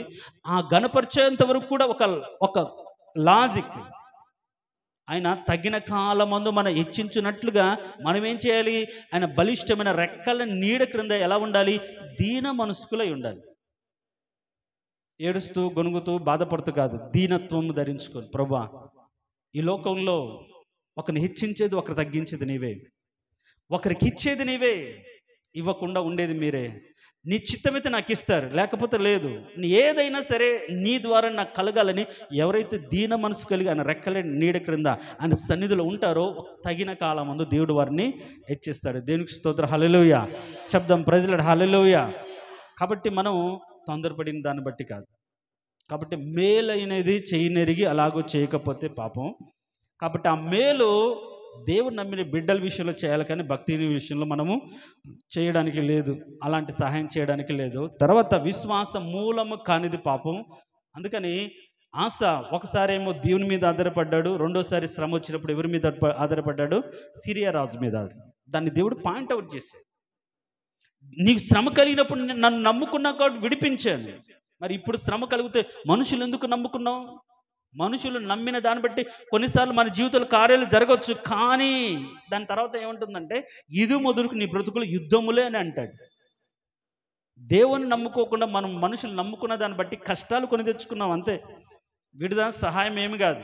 ఆ గణపరిచేంత వరకు కూడా ఒక లాజిక్. ఆయన తగిన కాలమందు మనం హెచ్చించినట్లుగా మనం ఏం చేయాలి? ఆయన బలిష్టమైన రెక్కల నీడ క్రింద ఎలా ఉండాలి? దీన మనస్కులై ఉండాలి. ఏడుస్తూ, గొనుగుతూ, బాధపడుతూ కాదు, దీనత్వం ధరించుకొని, ప్రభువా ఈ లోకంలో ఒకరిని హెచ్చించేది, ఒకరు తగ్గించేది నీవే. ఒకరికి ఇచ్చేది నీవే, ఇవ్వకుండా ఉండేది మీరే. నీ చిత్తమైతే నాకు ఇస్తారు, లేకపోతే లేదు. నీ ఏదైనా సరే నీ ద్వారా నాకు కలగాలని ఎవరైతే దీన మనసు కలిగి ఆయన రెక్కలే నీడ క్రింద ఆయన సన్నిధిలో ఉంటారో తగిన కాలం ముందు దేవుడు వారిని హెచ్చిస్తాడు. దేవునికి స్తోత్రం. హల్లెలూయా చెప్దాం. ప్రజలు హల్లెలూయా. కాబట్టి మనం తొందరపడిన దాన్ని బట్టి కాదు. కాబట్టి మేలైనది చేయనెరిగి అలాగూ చేయకపోతే పాపం. కాబట్టి ఆ మేలు దేవుడు నమ్మిన బిడ్డల విషయంలో చేయాలి, కానీ భక్తి విషయంలో మనము చేయడానికి లేదు, అలాంటి సహాయం చేయడానికి లేదు. తర్వాత విశ్వాస మూలము కానిది పాపం. అందుకని ఆశ ఒకసారి ఏమో దేవుని మీద ఆధారపడ్డాడు, రెండోసారి శ్రమ వచ్చినప్పుడు ఎవరి మీద ఆధారపడ్డాడు? సిరియా రాజు మీద. దాన్ని దేవుడు పాయింట్అవుట్ చేశాడు. నీకు శ్రమ కలిగినప్పుడు నన్ను నమ్ముకున్నా కాబట్టి విడిపించాను. మరి ఇప్పుడు శ్రమ కలిగితే మనుషులు ఎందుకు నమ్ముకున్నావు? మనుషులు నమ్మిన దాన్ని బట్టి కొన్నిసార్లు మన జీవితంలో కార్యాలు జరగవచ్చు, కానీ దాని తర్వాత ఏముంటుందంటే ఇది మొదలుకు నీ బ్రతుకులు యుద్ధములే అని అంటాడు. దేవుని నమ్ముకోకుండా మనం మనుషులు నమ్ముకున్న దాన్ని బట్టి కష్టాలు కొని తెచ్చుకున్నాం అంతే. విడుదల సహాయం ఏమి కాదు.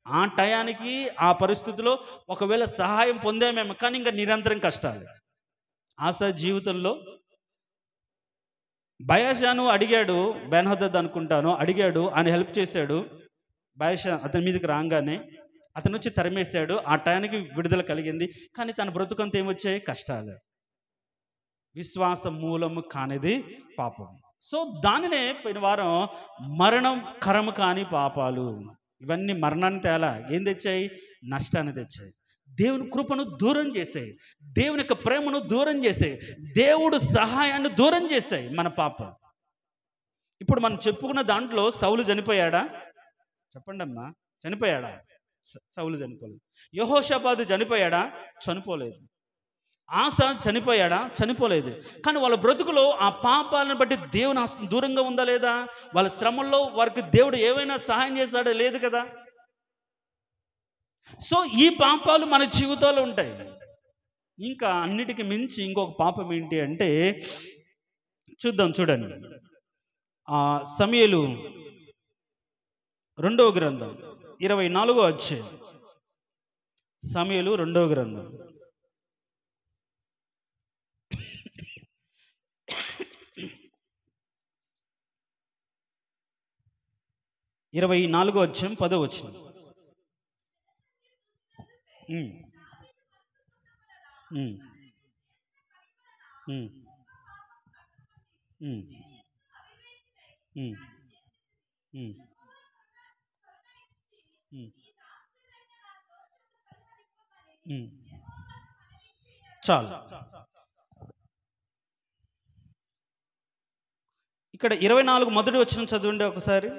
ఆ టయానికి ఆ పరిస్థితిలో ఒకవేళ సహాయం పొందామేమో, కానీ ఇంకా నిరంతరం కష్టాలు. ఆశ జీవితంలో బయాషాను అడిగాడు, బెన్హదద్ అనుకుంటాను అడిగాడు, ఆయన హెల్ప్ చేశాడు. బయాషా అతని మీదకి రాగానే అతను వచ్చి తరిమేశాడు. ఆ టయానికి విడుదల కలిగింది, కానీ తన బ్రతుకంత ఏమొచ్చాయి? కష్టాలు. విశ్వాస మూలము కానిది పాపం. సో దానినే పోయిన వారం మరణం కరము కాని పాపాలు, ఇవన్నీ మరణాన్ని తేలా ఏం తెచ్చాయి? నష్టాన్ని తెచ్చాయి. దేవుని కృపను దూరం చేసాయి, దేవుని యొక్క ప్రేమను దూరం చేసాయి, దేవుడు సహాయాన్ని దూరం చేశాయి మన పాపం. ఇప్పుడు మనం చెప్పుకున్న దాంట్లో సౌలు చనిపోయాడా? చెప్పండి అమ్మా, చనిపోయాడా? సౌలు చనిపోలేదు. యెహోషాపాతు చనిపోయాడా? చనిపోలేదు. ఆస చనిపోయాడా? చనిపోలేదు. కానీ వాళ్ళ బ్రతుకులో ఆ పాపాలను బట్టి దేవుని హస్తం దూరంగా ఉందా లేదా? వాళ్ళ శ్రమల్లో వారికి దేవుడు ఏమైనా సహాయం చేశాడా? లేదు కదా. సో ఈ పాపాలు మన జీవితాల్లో ఉంటాయి. ఇంకా అన్నిటికీ మించి ఇంకొక పాపం ఏంటి అంటే చూద్దాం, చూడండి. సమూయేలు 2వ గ్రంథం 24వ అధ్యాయం. సమూయేలు 2వ గ్రంథం 24వ అధ్యాయం 10వ వచనం. చాలు. ఇక్కడ 24 మొదటి వచనం చదవండి ఒకసారి.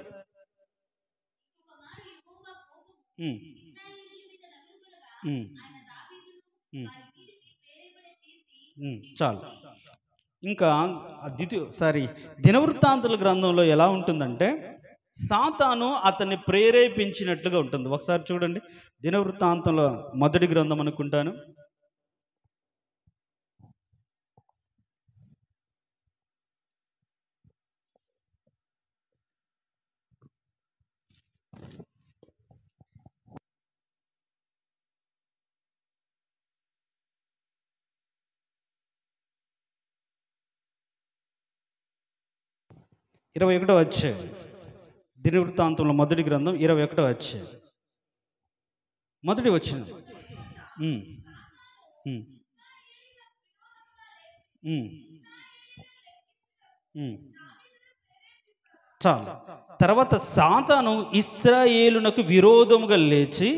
చాలు. ఇంకా దినవృత్తాంతాల గ్రంథంలో ఎలా ఉంటుందంటే సాతాను అతన్ని ప్రేరేపించినట్లుగా ఉంటుంది. ఒకసారి చూడండి, దినవృత్తాంతంలో మొదటి గ్రంథం అనుకుంటాను. ఇరవై 21వ అధ్యాయం. దినవృత్తాంతంలో మొదటి గ్రంథం 21వ అధ్యాయం మొదటి వచనం. చాలు. తర్వాత సాతాను ఇశ్రాయేలునకు విరోధముగా లేచి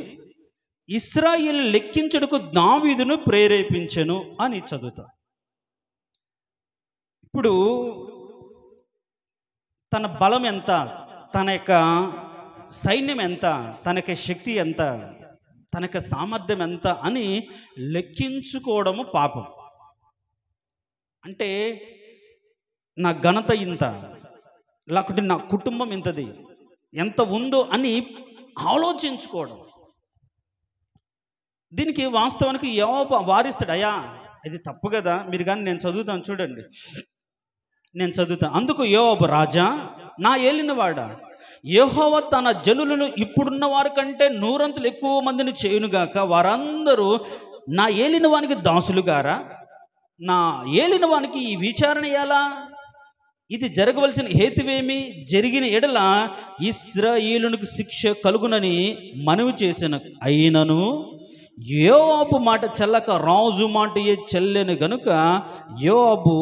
ఇశ్రాయేలు లెక్కించుటకు దావీదును ప్రేరేపించెను అని చదువుతా. ఇప్పుడు తన బలం ఎంత, తన యొక్క సైన్యం ఎంత, తన యొక్క శక్తి ఎంత, తన యొక్క సామర్థ్యం ఎంత అని లెక్కించుకోవడము పాపం. అంటే నా ఘనత ఇంత, లేకుంటే నా కుటుంబం ఇంతది, ఎంత ఉందో అని ఆలోచించుకోవడం. దీనికి వాస్తవానికి యోబు వారిస్తాడు, అయ్యా ఇది తప్పు కదా మీరు, కానీ నేను చదువుతాను చూడండి, నేను చదువుతాను. అందుకు యోబు, రాజా నా ఏలినవాడా, యెహోవా తన జనులను ఇప్పుడున్న వారి కంటే నూరంతలు ఎక్కువ మందిని చేయునుగాక, వారందరూ నా ఏలిన వానికి దాసులుగారా, నా ఏలిన వానికి ఈ విచారణ ఎలా, ఇది జరగవలసిన హేతువేమి, జరిగిన ఎడల ఇశ్రాయేలునికి శిక్ష కలుగునని మనవి చేసిన, అయినను యోవాబు మాట చెల్లక రాజు మాట చెల్లెను గనుక యోవాబు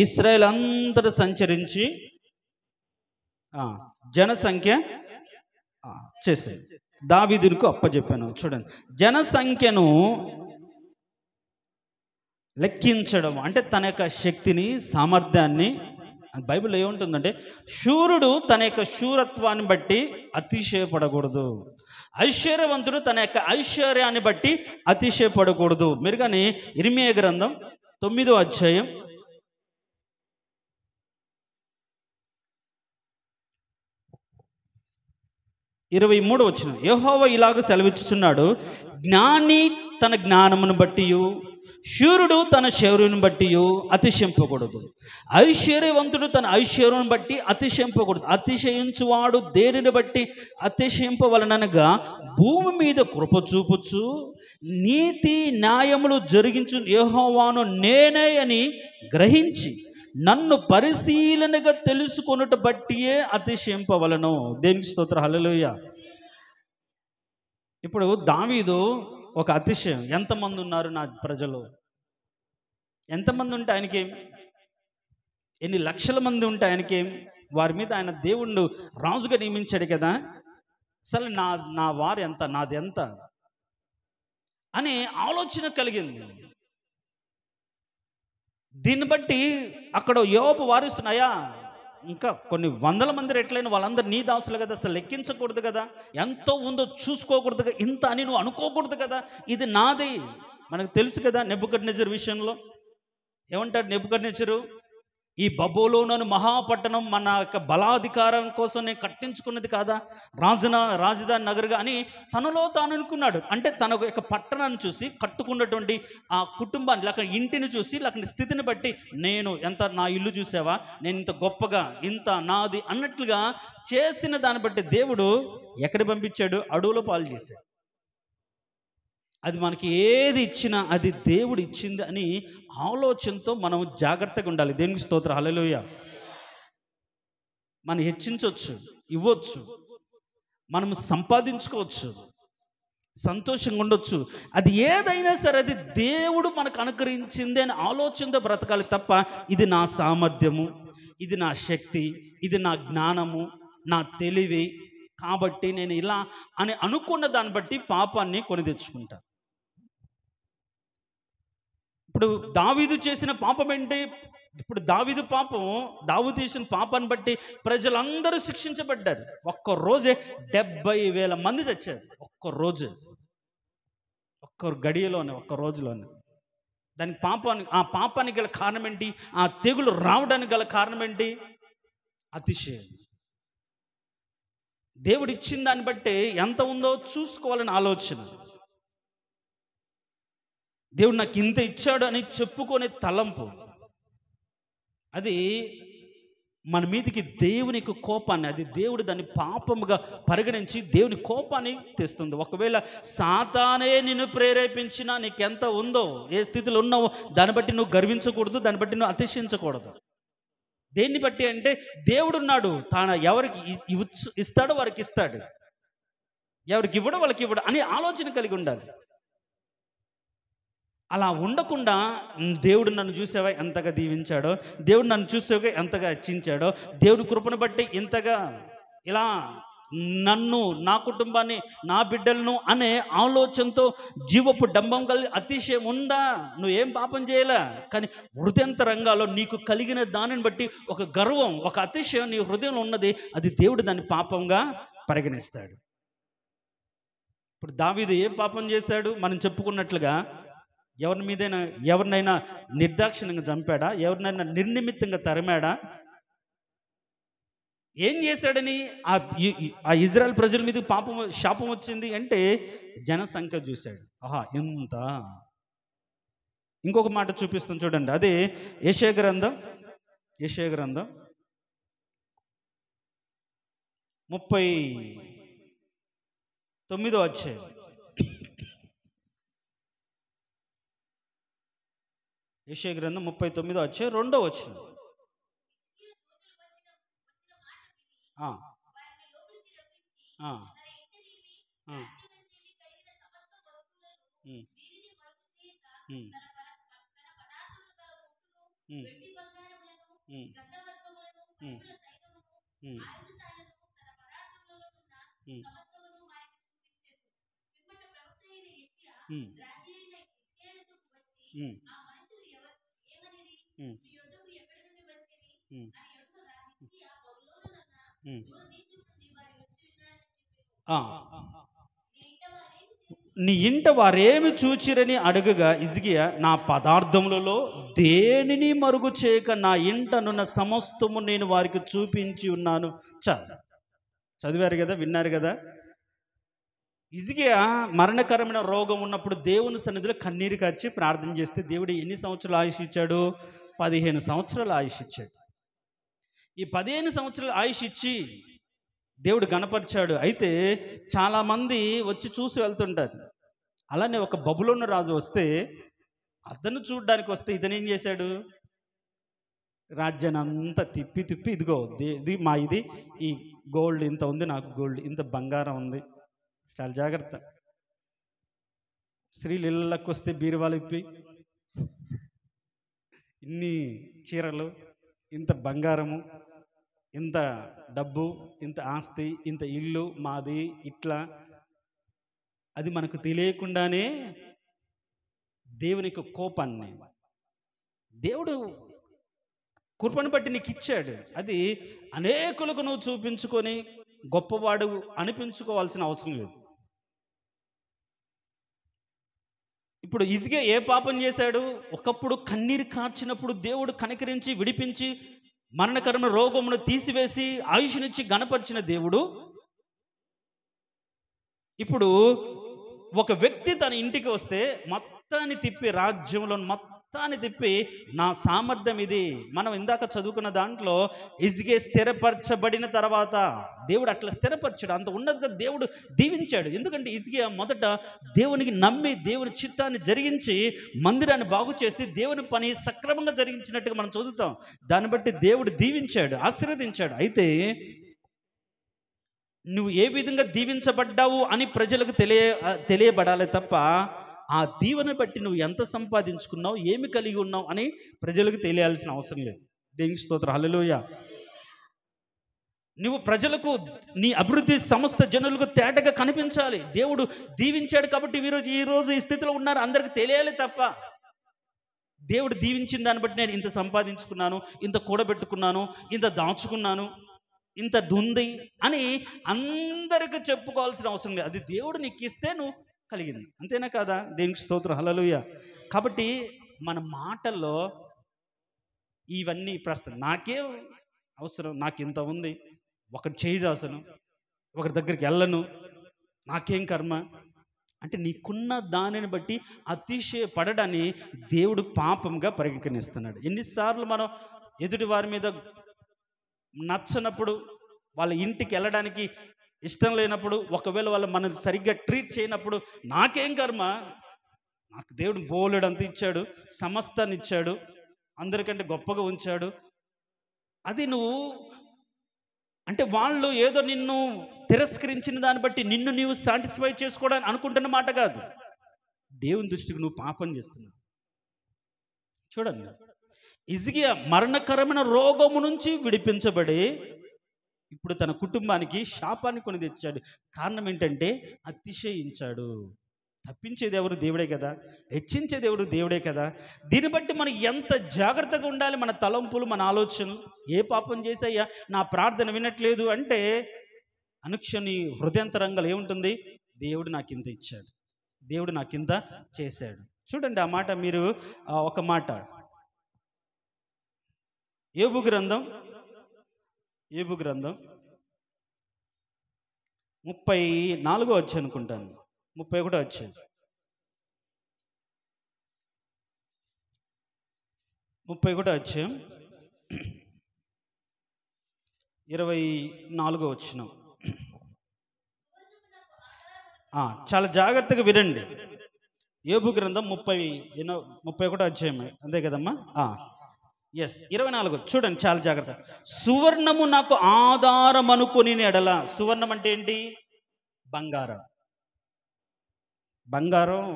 ఇశ్రాయేల్ అంతటా సంచరించి జనసంఖ్య చేసే దావీదునికి అప్పచెప్పాను. చూడండి, జనసంఖ్యను లెక్కించడం అంటే తన యొక్క శక్తిని, సామర్థ్యాన్ని. బైబిల్లో ఏముంటుందంటే, శూరుడు తన యొక్క శూరత్వాన్ని బట్టి అతిశయపడకూడదు, ఐశ్వర్యవంతుడు తన యొక్క ఐశ్వర్యాన్ని బట్టి అతిశయపడకూడదు. మీరు కానీ ఇర్మీయా గ్రంథం 9వ అధ్యాయం 23వ వచనం, యెహోవా ఇలాగ సెలవిచ్చుచున్నాడు, జ్ఞాని తన జ్ఞానమును బట్టియు శూరుడు తన శౌర్యను బట్టి అతిశయింపకూడదు, ఐశ్వర్యవంతుడు తన ఐశ్వర్యం బట్టి అతిశయింపకూడదు. అతిశయించువాడు దేనిని బట్టి అతిశయింపవలనగా భూమి మీద కృప చూపుచు నీతి న్యాయములు జరిగించు యెహోవాను నేనే అని గ్రహించి నన్ను పరిశీలనగా తెలుసుకొనుట బట్టియే అతిశయింపవలను. దేనికి స్తోత్రం, హల్లెలూయా. ఇప్పుడు దావీదు ఒక అతిశయం. ఎంతమంది ఉన్నారు నా ప్రజలు, ఎంతమంది ఉంటే ఆయనకేం, ఎన్ని లక్షల మంది ఉంటే ఆయనకేం, వారి మీద ఆయన దేవుణ్ణి రాజుగా నియమించాడు కదా, అసలు నా వారు ఎంత, నాది ఎంత అనే ఆలోచన కలిగింది. దీన్ని బట్టి అక్కడ యోబు వారిస్తున్నాయా, ఇంకా కొన్ని వందల మంది రెట్లైన వాళ్ళందరూ నీ దాసులు కదా, అసలు లెక్కించకూడదు కదా, ఎంతో ఉందో చూసుకోకూడదు కదా, ఇంత అని నువ్వు అనుకోకూడదు కదా, ఇది నాది. మనకు తెలుసు కదా నెబుకద్నెజరు విషయంలో ఏమంటాడు నెబుకద్నెజరు, ఈ బబులోను మహాపట్టణం మన యొక్క బలాధికారం కోసం నేను కట్టించుకున్నది కాదా, రాజధాని నగరుగా అని తనలో తాను అనుకున్నాడు. అంటే తన యొక్క పట్టణాన్ని చూసి, కట్టుకున్నటువంటి ఆ కుటుంబాన్ని లేక ఇంటిని చూసి, లేక స్థితిని బట్టి, నేను ఎంత, నా ఇల్లు చూసావా, నేను ఇంత గొప్పగా, ఇంత నాది అన్నట్లుగా చేసిన దాన్ని బట్టి దేవుడు ఎక్కడ పంపించాడు, అడవులో పాలు చేశాడు. అది మనకి ఏది ఇచ్చినా అది దేవుడు ఇచ్చింది అని ఆలోచనతో మనం జాగ్రత్తగా ఉండాలి. దేవునికి స్తోత్రం, హల్లెలూయా. మనం హెచ్చించవచ్చు, ఇవ్వచ్చు, మనం సంపాదించుకోవచ్చు, సంతోషంగా ఉండొచ్చు. అది ఏదైనా సరే అది దేవుడు మనకు అనుగ్రహించింది అని ఆలోచనతో బ్రతకాలి తప్ప, ఇది నా సామర్థ్యము, ఇది నా శక్తి, ఇది నా జ్ఞానము, నా తెలివి కాబట్టి నేను ఇలా అని అనుకున్న దాన్ని బట్టి పాపాన్ని కొని తెచ్చుకుంటాను. ఇప్పుడు దావీదు చేసిన పాపం ఏంటి, ఇప్పుడు దావీదు చేసిన పాపాన్ని బట్టి ప్రజలందరూ శిక్షించబడ్డారు. ఒక్క రోజే 70,000 మంది చచ్చారు. ఒక్క రోజు, ఒక్క గడియలోనే, ఒక్క రోజులోనే. ఆ పాపానికి గల కారణం ఏంటి, ఆ తెగులు రావడానికి గల కారణం ఏంటి, అతిశయం. దేవుడు ఇచ్చిన దాన్ని బట్టి ఎంత ఉందో చూసుకోవాలని ఆలోచన. దేవుడు నాకు ఇంత ఇచ్చాడు అని చెప్పుకునే తలంపు, అది మన మీదికి దేవుని కోపాన్ని, అది దేవుడు దాన్ని పాపముగా పరిగణించి దేవుని కోపాన్ని తెస్తుంది. ఒకవేళ సాతానే నిన్ను ప్రేరేపించినా నీకెంత ఉందో, ఏ స్థితిలో ఉన్నావో దాన్ని బట్టి నువ్వు గర్వించకూడదు, దాన్ని బట్టి నువ్వు అతిశయించకూడదు. దేన్ని బట్టి అంటే దేవుడున్నాడు, తాను ఎవరికి ఇస్తాడో వారికి ఇస్తాడు, ఎవరికి ఇవ్వడో వాళ్ళకి ఇవ్వడు అని ఆలోచన కలిగి ఉండాలి. అలా ఉండకుండా దేవుడు నన్ను చూసావా ఎంతగా దీవించాడో, దేవుడు నన్ను చూసావా ఎంతగా హెచ్చించాడో, దేవుని కృపను బట్టి ఇంతగా ఇలా నన్ను, నా కుటుంబాన్ని, నా బిడ్డలను అనే ఆలోచనతో జీవపు డంబం కలిగి అతిశయం ఉందా, నువ్వేం పాపం చేయలే, కానీ హృదయంతరంగాలో నీకు కలిగిన దానిని బట్టి ఒక గర్వం, ఒక అతిశయం నీ హృదయంలో ఉన్నది, అది దేవుడు దాన్ని పాపంగా పరిగణిస్తాడు. ఇప్పుడు దావీదు ఏం పాపం చేశాడు, మనం చెప్పుకున్నట్లుగా ఎవరినైనా నిర్దాక్షిణ్యంగా చంపాడా, ఎవరినైనా నిర్నిమిత్తంగా తరిమాడా, ఏం చేశాడని ఆ ఇజ్రాయెల్ ప్రజల మీద శాపం వచ్చింది అంటే జనసంఖ్య చూశాడు. ఆహా ఎంత. ఇంకొక మాట చూపిస్తుంది చూడండి, అదే యెషయా గ్రంథం 39వ అధ్యాయం. యెషయా గ్రంథం 39వ అధ్యాయం 2వ వచనం. ఆ, ఆ, ఆ, ఉమ్, ఉమ్, ఉమ్, ఉమ్, ఉమ్, ఉమ్, ఉమ్, ఉమ్, ఉమ్, ఉమ్, ఉమ్, ఉమ్. ఆ, నీ ఇంట వారేమి చూచిరని అడుగగా హిజ్కియా, నా పదార్థములలో దేనిని మరుగు చేయక నా ఇంటనున్న సమస్తము నేను వారికి చూపించి ఉన్నాను. చదివారు కదా, విన్నారు కదా. హిజ్కియా మరణకరమైన రోగం ఉన్నప్పుడు దేవుని సన్నిధిలో కన్నీరు కార్చి ప్రార్థన చేస్తే దేవుడు ఎన్ని సంవత్సరాలు ఆయుష్ ఇచ్చాడు? 15 సంవత్సరాలు ఆయుష్ ఇచ్చాడు. ఈ 15 సంవత్సరాలు ఆయుష్ ఇచ్చి దేవుడు గణపరిచాడు. అయితే చాలామంది వచ్చి చూసి వెళ్తుంటారు. అలానే ఒక బబులోను రాజు వస్తే, అతను చూడ్డానికి వస్తే ఇతను ఏం చేశాడు? రాజ్యాన్ని అంతా తిప్పి తిప్పి, ఇదిగో ఇది మా ఇది, ఈ గోల్డ్ ఇంత ఉంది, నాకు గోల్డ్ ఇంత, బంగారం ఉంది, చాలా జాగ్రత్త. స్త్రీలు ఇళ్ళకి వస్తే బీరువాలు ఇప్పి, ఇన్ని చీరలు, ఇంత బంగారము, ఇంత డబ్బు, ఇంత ఆస్తి, ఇంత ఇల్లు మాది, ఇట్లా. అది మనకు తెలియకుండానే దేవునికి కోపాన్ని, దేవుడు కృపను బట్టి నీకు ఇచ్చాడు. అది అనేకులకు నువ్వు చూపించుకొని గొప్పవాడు అనిపించుకోవాల్సిన అవసరం లేదు. ఇప్పుడు హిజ్కియా ఏ పాపం చేశాడు? ఒకప్పుడు కన్నీరు కార్చినప్పుడు దేవుడు కనికరించి విడిపించి మరణకరమైన రోగమును తీసివేసి ఆయుష్నిచ్చి గణపరిచిన దేవుడు, ఇప్పుడు ఒక వ్యక్తి తన ఇంటికి వస్తే మొత్తాన్ని తిప్పి, రాజ్యంలో మొత్తాన్ని తిప్పి, నా సామర్థ్యం ఇది. మనం ఇందాక చదువుకున్న దాంట్లో హిజ్కియా స్థిరపరచబడిన తర్వాత దేవుడు అట్లా స్థిరపరచాడు. అంత ఉన్నదిగా దేవుడు దీవించాడు. ఎందుకంటే హిజ్కియా మొదట దేవునికి నమ్మి దేవుని చిత్తాన్ని జరిగించి మందిరాన్ని బాగు చేసి దేవుని పని సక్రమంగా జరిగించినట్టుగా మనం చదువుతాం. దాన్ని బట్టి దేవుడు దీవించాడు, ఆశీర్వదించాడు. అయితే నువ్వు ఏ విధంగా దీవించబడ్డావు అని ప్రజలకు తెలియబడాలి తప్ప, ఆ దీవెన బట్టి నువ్వు ఎంత సంపాదించుకున్నావు, ఏమి కలిగి ఉన్నావు అని ప్రజలకు తెలియాల్సిన అవసరం లేదు. దేవునికి స్తోత్రం, హల్లెలూయా. నువ్వు ప్రజలకు నీ అభివృద్ధి సమస్త జనులకు తేటగా కనిపించాలి. దేవుడు దీవించాడు కాబట్టి ఈరోజు ఈ స్థితిలో ఉన్నారు అందరికి తెలియాలి తప్ప, దేవుడు దీవించిన దాన్ని బట్టి నేను ఇంత సంపాదించుకున్నాను, ఇంత కూడబెట్టుకున్నాను, ఇంత దాచుకున్నాను, ఇంత దుంది అని అందరికీ చెప్పుకోవాల్సిన అవసరం లేదు. అది దేవుడు నీకు ఇస్తే నువ్వు కలిగింది, అంతేనా కాదా? దేవునికి స్తోత్రం, హల్లెలూయా. కాబట్టి మన మాటల్లో ఇవన్నీ నాకే అవసరం, నాకు ఇంత ఉంది, ఒకటి చేయి దాసను, ఒకరి దగ్గరికి వెళ్ళను, నాకేం కర్మ అంటే, నీకున్న దానిని బట్టి అతిశయపడడాన్ని దేవుడు పాపంగా పరిగణిస్తున్నాడు. ఎన్నిసార్లు మనం ఎదుటి వారి మీద నచ్చనప్పుడు, వాళ్ళ ఇంటికి వెళ్ళడానికి ఇష్టం లేనప్పుడు, ఒకవేళ వాళ్ళు మనల్ని సరిగ్గా ట్రీట్ చేయనప్పుడు, నాకేం కర్మ, నాకు దేవుడు బోలెడంత ఇచ్చాడు, సమస్తాన్ని ఇచ్చాడు, అందరికంటే గొప్పగా ఉంచాడు, అది నువ్వు అంటే వాళ్ళు ఏదో నిన్ను తిరస్కరించిన దాన్ని బట్టి నిన్ను నీవు సాటిస్ఫై చేసుకోవడానికి అనుకుంటున్న మాట కాదు. దేవుని దృష్టికి నువ్వు పాపం చేస్తున్నావు. చూడండి, హిజ్కియా మరణకరమైన రోగము నుంచి విడిపించబడి ఇప్పుడు తన కుటుంబానికి శాపాన్ని కొని తెచ్చాడు. కారణం ఏంటంటే అతిశయించాడు. తప్పించేది ఎవరు? దేవుడే కదా. హెచ్చించేది ఎవరు? దేవుడే కదా. దీన్ని బట్టి మనం ఎంత జాగ్రత్తగా ఉండాలి. మన తలంపులు, మన ఆలోచనలు. ఏ పాపం చేసయ్యా నా ప్రార్థన వినట్లేదు అంటే అనుక్షణి హృదయంతరంగంలో ఏముంటుంది? దేవుడు నాకు ఇంత ఇచ్చాడు, దేవుడు నాకు ఇంత చేశాడు. చూడండి ఆ మాట, మీరు ఒక మాట యోబు గ్రంథం 34వ అధ్యాయం అనుకుంటాను, 31వ అధ్యాయం, 31వ అధ్యాయం 24వ వచనం. చాలా జాగ్రత్తగా వినండి. యోబు గ్రంథం 31 అధ్యాయం అంతే కదమ్మా. ఎస్ 24 చూడండి, చాలా జాగ్రత్త. సువర్ణము నాకు ఆధారం అనుకుని ఎడల. సువర్ణం అంటే ఏంటి? బంగారం. బంగారం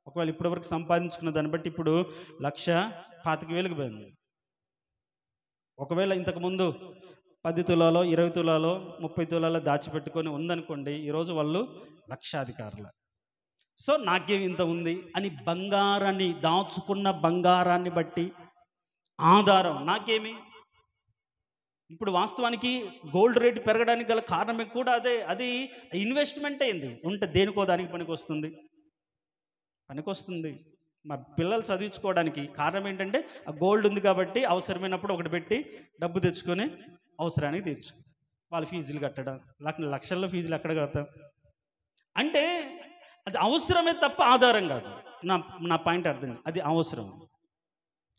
ఒకవేళ ఇప్పటివరకు సంపాదించుకున్న దాన్ని బట్టి ఇప్పుడు 1,25,000కి పోయింది. ఒకవేళ ఇంతకుముందు 10 తులాలో 20 తులాలో 30 తులాలో దాచిపెట్టుకొని ఉందనుకోండి, ఈరోజు వాళ్ళు లక్షాధికారులు. సో నాకేం ఇంత ఉంది అని బంగారాన్ని, దాచుకున్న బంగారాన్ని బట్టి ఆధారం నాకేమి. ఇప్పుడు వాస్తవానికి గోల్డ్ రేటు పెరగడానికి గల కారణమే కూడా అదే. అది ఇన్వెస్ట్మెంట్ అయింది. ఉంటే దేనికో దానికి పనికొస్తుంది. మా పిల్లలు చదివించుకోవడానికి కారణం ఏంటంటే ఆ గోల్డ్ ఉంది కాబట్టి అవసరమైనప్పుడు ఒకటి పెట్టి డబ్బు తెచ్చుకొని అవసరానికి తీర్చు. వాళ్ళ ఫీజులు కట్టడం, లక్షల్లో ఫీజులు ఎక్కడ కడతాం అంటే అది అవసరమే తప్ప ఆధారం కాదు. నా పాయింట్ అర్థం. అది అవసరం.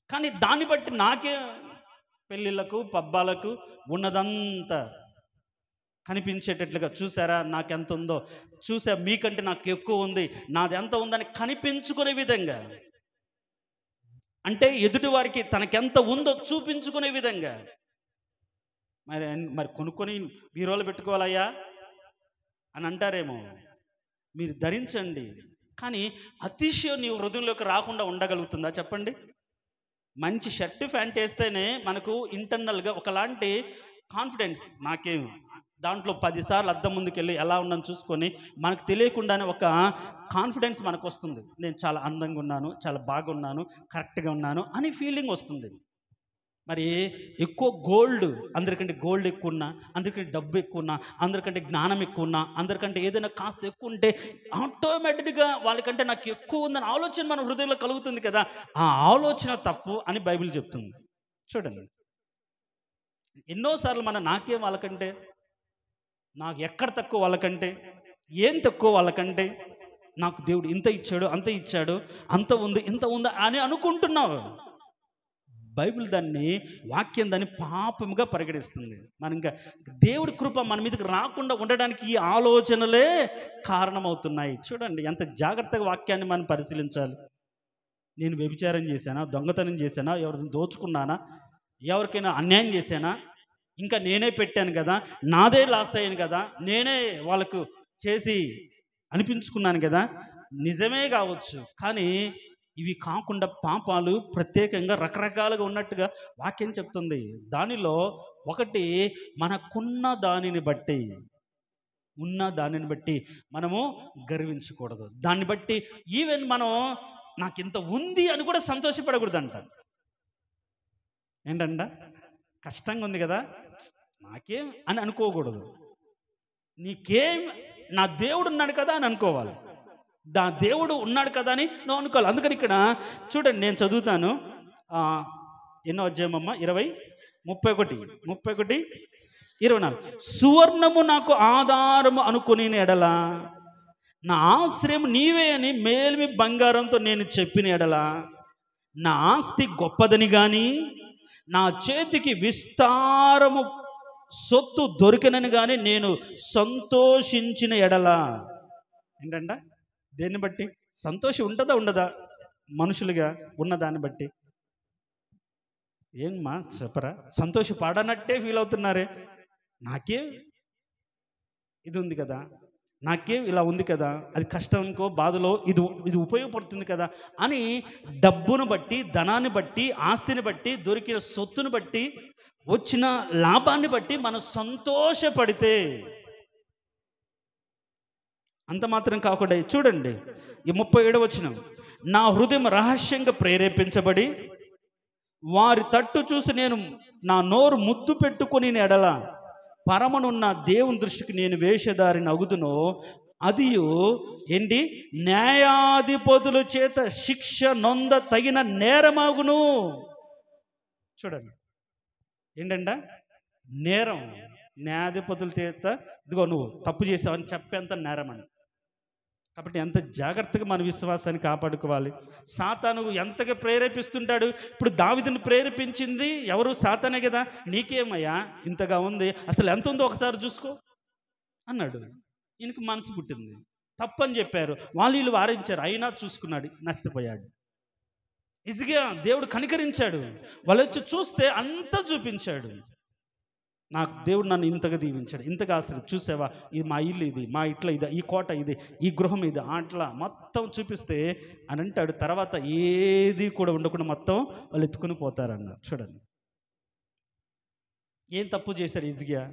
కానీ దాన్ని బట్టి నాకే పెళ్ళిళ్ళకు పబ్బాలకు ఉన్నదంతా కనిపించేటట్లుగా, చూసారా నాకెంత ఉందో, చూసా మీకంటే నాకు ఎక్కువ ఉంది, నాది ఎంత ఉందని కనిపించుకునే విధంగా, అంటే ఎదుటివారికి తనకెంత ఉందో చూపించుకునే విధంగా. మరి కొనుక్కొని బీరోలో పెట్టుకోవాలయ్యా అని అంటారేమో. మీరు ధరించండి, కానీ అతిశయం నీ హృదయంలోకి రాకుండా ఉండగలుగుతుందా చెప్పండి? మంచి షర్ట్ ప్యాంట్ వేస్తేనే మనకు ఇంటర్నల్గా ఒకలాంటి కాన్ఫిడెన్స్. నాకేం దాంట్లో 10 సార్లు అద్దం ముందుకు వెళ్ళి ఎలా ఉన్నాను చూసుకొని మనకు తెలియకుండానే ఒక కాన్ఫిడెన్స్ మనకు వస్తుంది. నేను చాలా అందంగా ఉన్నాను, చాలా బాగున్నాను, కరెక్ట్గా ఉన్నాను అని ఫీలింగ్ వస్తుంది. మరి ఎక్కువ గోల్డ్, అందరికంటే గోల్డ్ ఎక్కువ ఉన్నా, అందరికంటే డబ్బు ఎక్కువ ఉన్నా, అందరికంటే జ్ఞానం ఎక్కువ ఉన్నా, అందరికంటే ఏదైనా కాస్త ఎక్కువ ఉంటే ఆటోమేటిక్గా వాళ్ళకంటే నాకు ఎక్కువ ఉందని ఆలోచన మన హృదయంలో కలుగుతుంది కదా. ఆ ఆలోచన తప్పు అని బైబిల్ చెప్తుంది. చూడండి, ఎన్నోసార్లు నాకేం వాళ్ళకంటే, నాకు ఎక్కడ తక్కువ వాళ్ళకంటే, ఏం తక్కువ వాళ్ళకంటే, నాకు దేవుడు ఇంత ఇచ్చాడు, అంత ఇచ్చాడు, అంత ఉంది, ఇంత ఉందా అని అనుకుంటున్నావు. బైబిల్ దాన్ని, వాక్యం దాన్ని పాపముగా పరిగణిస్తుంది. మనం ఇంకా దేవుడి కృప మన మీదకి రాకుండా ఉండడానికి ఈ ఆలోచనలే కారణమవుతున్నాయి. చూడండి ఎంత జాగ్రత్తగా వాక్యాన్ని మనం పరిశీలించాలి. నేను వ్యభిచారం చేశానా, దొంగతనం చేశానా, ఎవరిని దోచుకున్నానా, ఎవరికైనా అన్యాయం చేశానా, ఇంకా నేనే పెట్టాను కదా, నాదే లాస్ అయ్యాను కదా, నేనే వాళ్ళకు చేసి అనిపించుకున్నాను కదా. నిజమే కావచ్చు, కానీ ఇవి కాకుండా పాపాలు ప్రత్యేకంగా రకరకాలుగా ఉన్నట్టుగా వాక్యం చెప్తుంది. దానిలో ఒకటి మనకున్న దానిని బట్టి, మనము గర్వించకూడదు. దాన్ని బట్టి ఈవెన్ మనం నాకు ఇంత ఉంది అని కూడా సంతోషపడకూడదంట. ఏంటంట, కష్టంగా ఉంది కదా నాకేం అని అనుకోకూడదు. నీకేం, నా దేవుడు ఉన్నాడు కదా అని అనుకోవాలి. దేవుడు ఉన్నాడు కదా అని నువ్వు అనుకోవాలి. అందుకని ఇక్కడ చూడండి, నేను చదువుతాను. ఎన్నో అధ్యాయమమ్మ? 31:24. సువర్ణము నాకు ఆధారము అనుకుని ఎడల, నా ఆశ్రయం నీవే అని మేలిమి బంగారంతో నేను చెప్పిన ఎడల, నా ఆస్తి గొప్పదని కానీ, నా చేతికి విస్తారము సొత్తు దొరికినని కానీ నేను సంతోషించిన ఎడల. ఏంటంట, దేన్ని బట్టి సంతోషం ఉంటుందా ఉండదా? మనుషులుగా ఉన్నదాన్ని బట్టి. ఏమ్మా చెప్పరా, సంతోషపడనట్టే ఫీల్ అవుతున్నారే. నాకే ఇది ఉంది కదా, నాకేం ఇలా ఉంది కదా, అది కష్టంకో బాధలో ఇది ఉపయోగపడుతుంది కదా అని డబ్బును బట్టి, ధనాన్ని బట్టి, ఆస్తిని బట్టి, దొరికిన సొత్తును బట్టి, వచ్చిన లాభాన్ని బట్టి మనం సంతోషపడితే అంత మాత్రం కాకుండా చూడండి ఈ 37వ వచనం, నా హృదయం రహస్యంగా ప్రేరేపించబడి వారి తట్టు చూసి నేను నా నోరు ముద్దు పెట్టుకొని ఎడల పరమనున్న దేవుని దృష్టికి నేను వేషధారిని అగుదునో, అదియు ఏంటి, న్యాయాధిపతుల చేత శిక్ష నొంద తగిన నేరమగును. చూడండి ఏంటంట, నేరం. న్యాయాధిపతుల చేత ఇదిగో నువ్వు తప్పు చేసావని చెప్పేంత నేరం అని. కాబట్టి ఎంత జాగ్రత్తగా మన విశ్వాసాన్ని కాపాడుకోవాలి. సాతాను ఎంతగా ప్రేరేపిస్తుంటాడు. ఇప్పుడు దావీదును ప్రేరేపించింది ఎవరు? సాతానే కదా. నీకేమయ్యా ఇంతగా ఉంది, అసలు ఎంత ఉందో ఒకసారి చూసుకో. అన్నాడు. ఈయనకి మనసు పుట్టింది. తప్పని చెప్పారు, వీళ్ళు వారించారు, అయినా చూసుకున్నాడు, నష్టపోయాడు. హిజ్కియా దేవుడు కనికరించాడు. వాళ్ళు వచ్చి చూస్తే అంతా చూపించాడు. నాకు దేవుడు నన్ను ఇంతగా దీవించాడు, ఇంతగా ఆశ్రయి, చూసావా ఇది మా ఇల్లు, ఇది మా ఇట్లా, ఇది ఈ కోట, ఇది ఈ గృహం, ఇది అట్లా మొత్తం చూపిస్తే అని అంటాడు. తర్వాత ఏది కూడా ఉండకుండా మొత్తం వాళ్ళు ఎత్తుకుని పోతారన్నారు. చూడండి, ఏం తప్పు చేశాడు హిజ్కియా?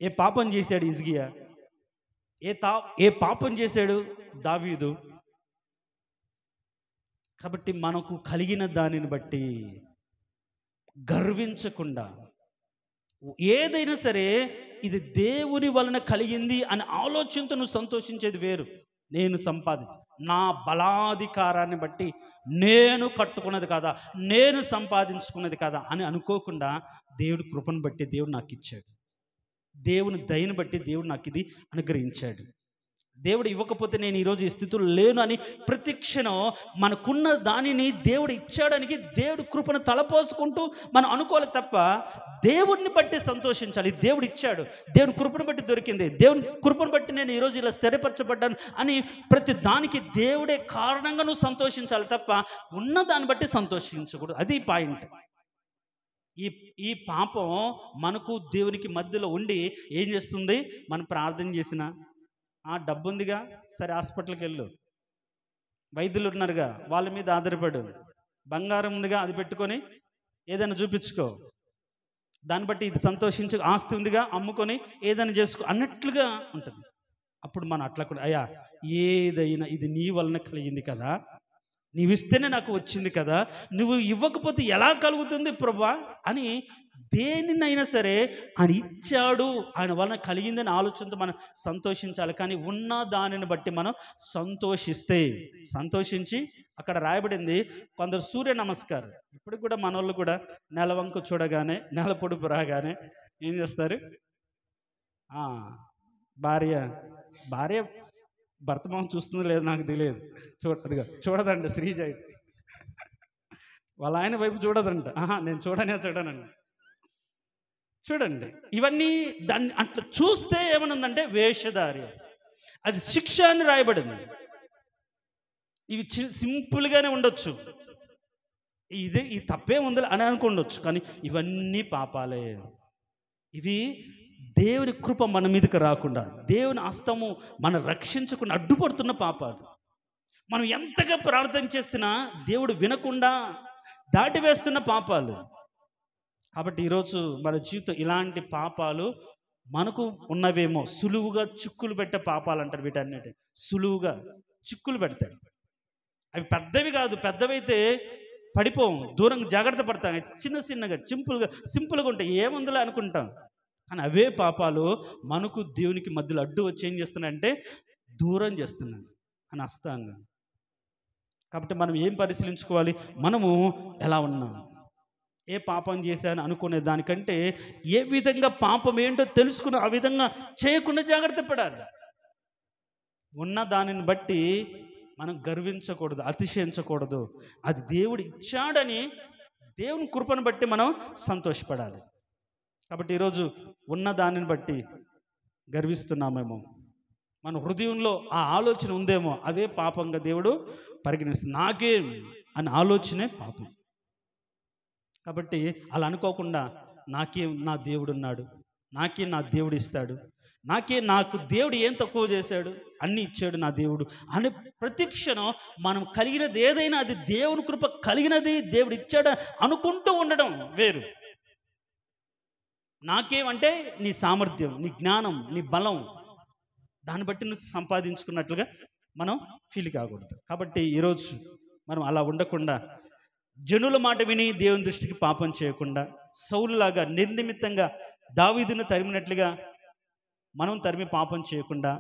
ఏ పాపం చేశాడు హిజ్కియా? ఏ పాపం చేశాడు దావీదు? కాబట్టి మనకు కలిగిన దానిని బట్టి గర్వించకుండా, ఏదైనా సరే ఇది దేవుని వలన కలిగింది అని ఆలోచనతో నువ్వు సంతోషించేది వేరు. నేను నా బలాధికారాన్ని బట్టి నేను కట్టుకున్నది కదా, నేను సంపాదించుకున్నది కదా అని అనుకోకుండా, దేవుడి కృపను బట్టి దేవుడు నాకు ఇచ్చాడు, దేవుని దయను బట్టి దేవుడు నాకు ఇది అనుగ్రహించాడు. దేవుడు ఇవ్వకపోతే నేను ఈరోజు ఈ స్థితిలో లేను అని ప్రతి క్షణం మనకున్న దానిని దేవుడు ఇచ్చాడానికి దేవుడి కృపను తలపోసుకుంటూ మనం అనుకోవాలి తప్ప, దేవుడిని బట్టి సంతోషించాలి. దేవుడు ఇచ్చాడు, దేవుని కృపను బట్టి దొరికింది, దేవుని కృపను బట్టి నేను ఈరోజు ఇలా స్థిరపరచబడ్డాను అని ప్రతి దానికి దేవుడే కారణంగా నువ్వు సంతోషించాలి తప్ప ఉన్న దాన్ని బట్టి సంతోషించకూడదు. అది పాయింట్. ఈ పాపం మనకు దేవునికి మధ్యలో ఉండి ఏం చేస్తుంది? మనం ప్రార్థన చేసిన డబ్బు ఉందిగా, సరే హాస్పిటల్కి వెళ్ళు, వైద్యులు ఉన్నారుగా వాళ్ళ మీద ఆధారపడు, బంగారం ఉందిగా అది పెట్టుకొని ఏదైనా చూపించుకో, దాన్ని బట్టి ఇది సంతోషించు, ఆస్తి ఉందిగా అమ్ముకొని ఏదైనా చేసుకో అన్నట్లుగా ఉంటుంది. అప్పుడు మనం అట్లా కూడా, అయ్యా ఏదైనా ఇది నీ వలన కలిగింది కదా, నీవు ఇస్తేనే నాకు వచ్చింది కదా, నువ్వు ఇవ్వకపోతే ఎలా కలుగుతుంది ప్రభా అని దేనినైనా సరే ఆయన ఇచ్చాడు, ఆయన వలన కలిగిందని ఆలోచనతో మనం సంతోషించాలి. కానీ ఉన్న దానిని బట్టి మనం సంతోషించి అక్కడ రాయబడింది, కొందరు సూర్య నమస్కారం, ఇప్పుడు కూడా మన వాళ్ళు కూడా నెలవంక చూడగానే, నెల పొడుపు రాగానే ఏం చేస్తారు? భార్య భర్త మొహం చూస్తుందో లేదో నాకు తెలియదు, అదిగా చూడదంట శ్రీజ, వాళ్ళ ఆయన వైపు చూడదంట. నేను చూడనండి. చూడండి, ఇవన్నీ దాన్ని అట్లా చూస్తే ఏమనుందంటే వేషధారి, అది శిక్ష అని రాయబడింది. ఇవి సింపుల్గానే ఉండొచ్చు, ఈ తప్పే ఉంది అని అనుకోండొచ్చు, కానీ ఇవన్నీ పాపాలే. ఇవి దేవుని కృప మన మీదకి రాకుండా, దేవుని హస్తము మనం రక్షించకుండా అడ్డుపడుతున్న పాపాలు. మనం ఎంతగా ప్రార్థన చేసినా దేవుడు వినకుండా దాటివేస్తున్న పాపాలు. కాబట్టి ఈరోజు మన జీవితం ఇలాంటి పాపాలు మనకు ఉన్నవేమో, సులువుగా చిక్కులు పెట్టే పాపాలు అంటారు వీటన్నిటి. సులువుగా చిక్కులు పెడతాయి. అవి పెద్దవి కాదు, పెద్దవైతే పడిపోము, దూరంగా జాగ్రత్త పడతాం. చిన్నగా సింపుల్గా ఉంటాయి, ఏముందిలే అనుకుంటాం. కానీ అవే పాపాలు మనకు దేవునికి మధ్యలో అడ్డు వచ్చి ఏం చేస్తున్నాయంటే దూరం చేస్తున్నాయి అని అస్తాంగా. కాబట్టి మనం ఏం పరిశీలించుకోవాలి? మనము ఎలా ఉన్నాం? ఏ పాపం చేశాను అనుకునే దానికంటే ఏ విధంగా పాపం ఏంటో తెలుసుకుని ఆ విధంగా చేయకుండా జాగ్రత్త పడాలి. ఉన్న దానిని బట్టి మనం గర్వించకూడదు, అతిశయించకూడదు. అది దేవుడు ఇచ్చాడని దేవుని కృపను బట్టి మనం సంతోషపడాలి. కాబట్టి ఈరోజు ఉన్న దానిని బట్టి గర్విస్తున్నామేమో, మన హృదయంలో ఆ ఆలోచన ఉందేమో, అదే పాపంగా దేవుడు పరిగణిస్తుంది. నాకేం అనే ఆలోచనే పాపం. కాబట్టి అలా అనుకోకుండా నాకేం నా దేవుడు ఉన్నాడు, నాకేం నా దేవుడు ఇస్తాడు, నాకు దేవుడు ఏం తక్కువ చేశాడు, అన్నీ ఇచ్చాడు నా దేవుడు అని ప్రతి క్షణం మనం కలిగినది ఏదైనా అది దేవుని కృప కలిగినది, దేవుడు ఇచ్చాడు అనుకుంటూ ఉండడం వేరు. నాకేమంటే నీ సామర్థ్యం, నీ జ్ఞానం, నీ బలం, దాన్ని బట్టి నువ్వు సంపాదించుకున్నట్లుగా మనం ఫీల్ కాకూడదు. కాబట్టి ఈరోజు మనం అలా ఉండకుండా, జనుల మాట విని దేవుని దృష్టికి పాపం చేయకుండా, సౌలులాగా నిర్నిమిత్తంగా దావీదును తరిమినట్లుగా మనం తరిమి పాపం చేయకుండా,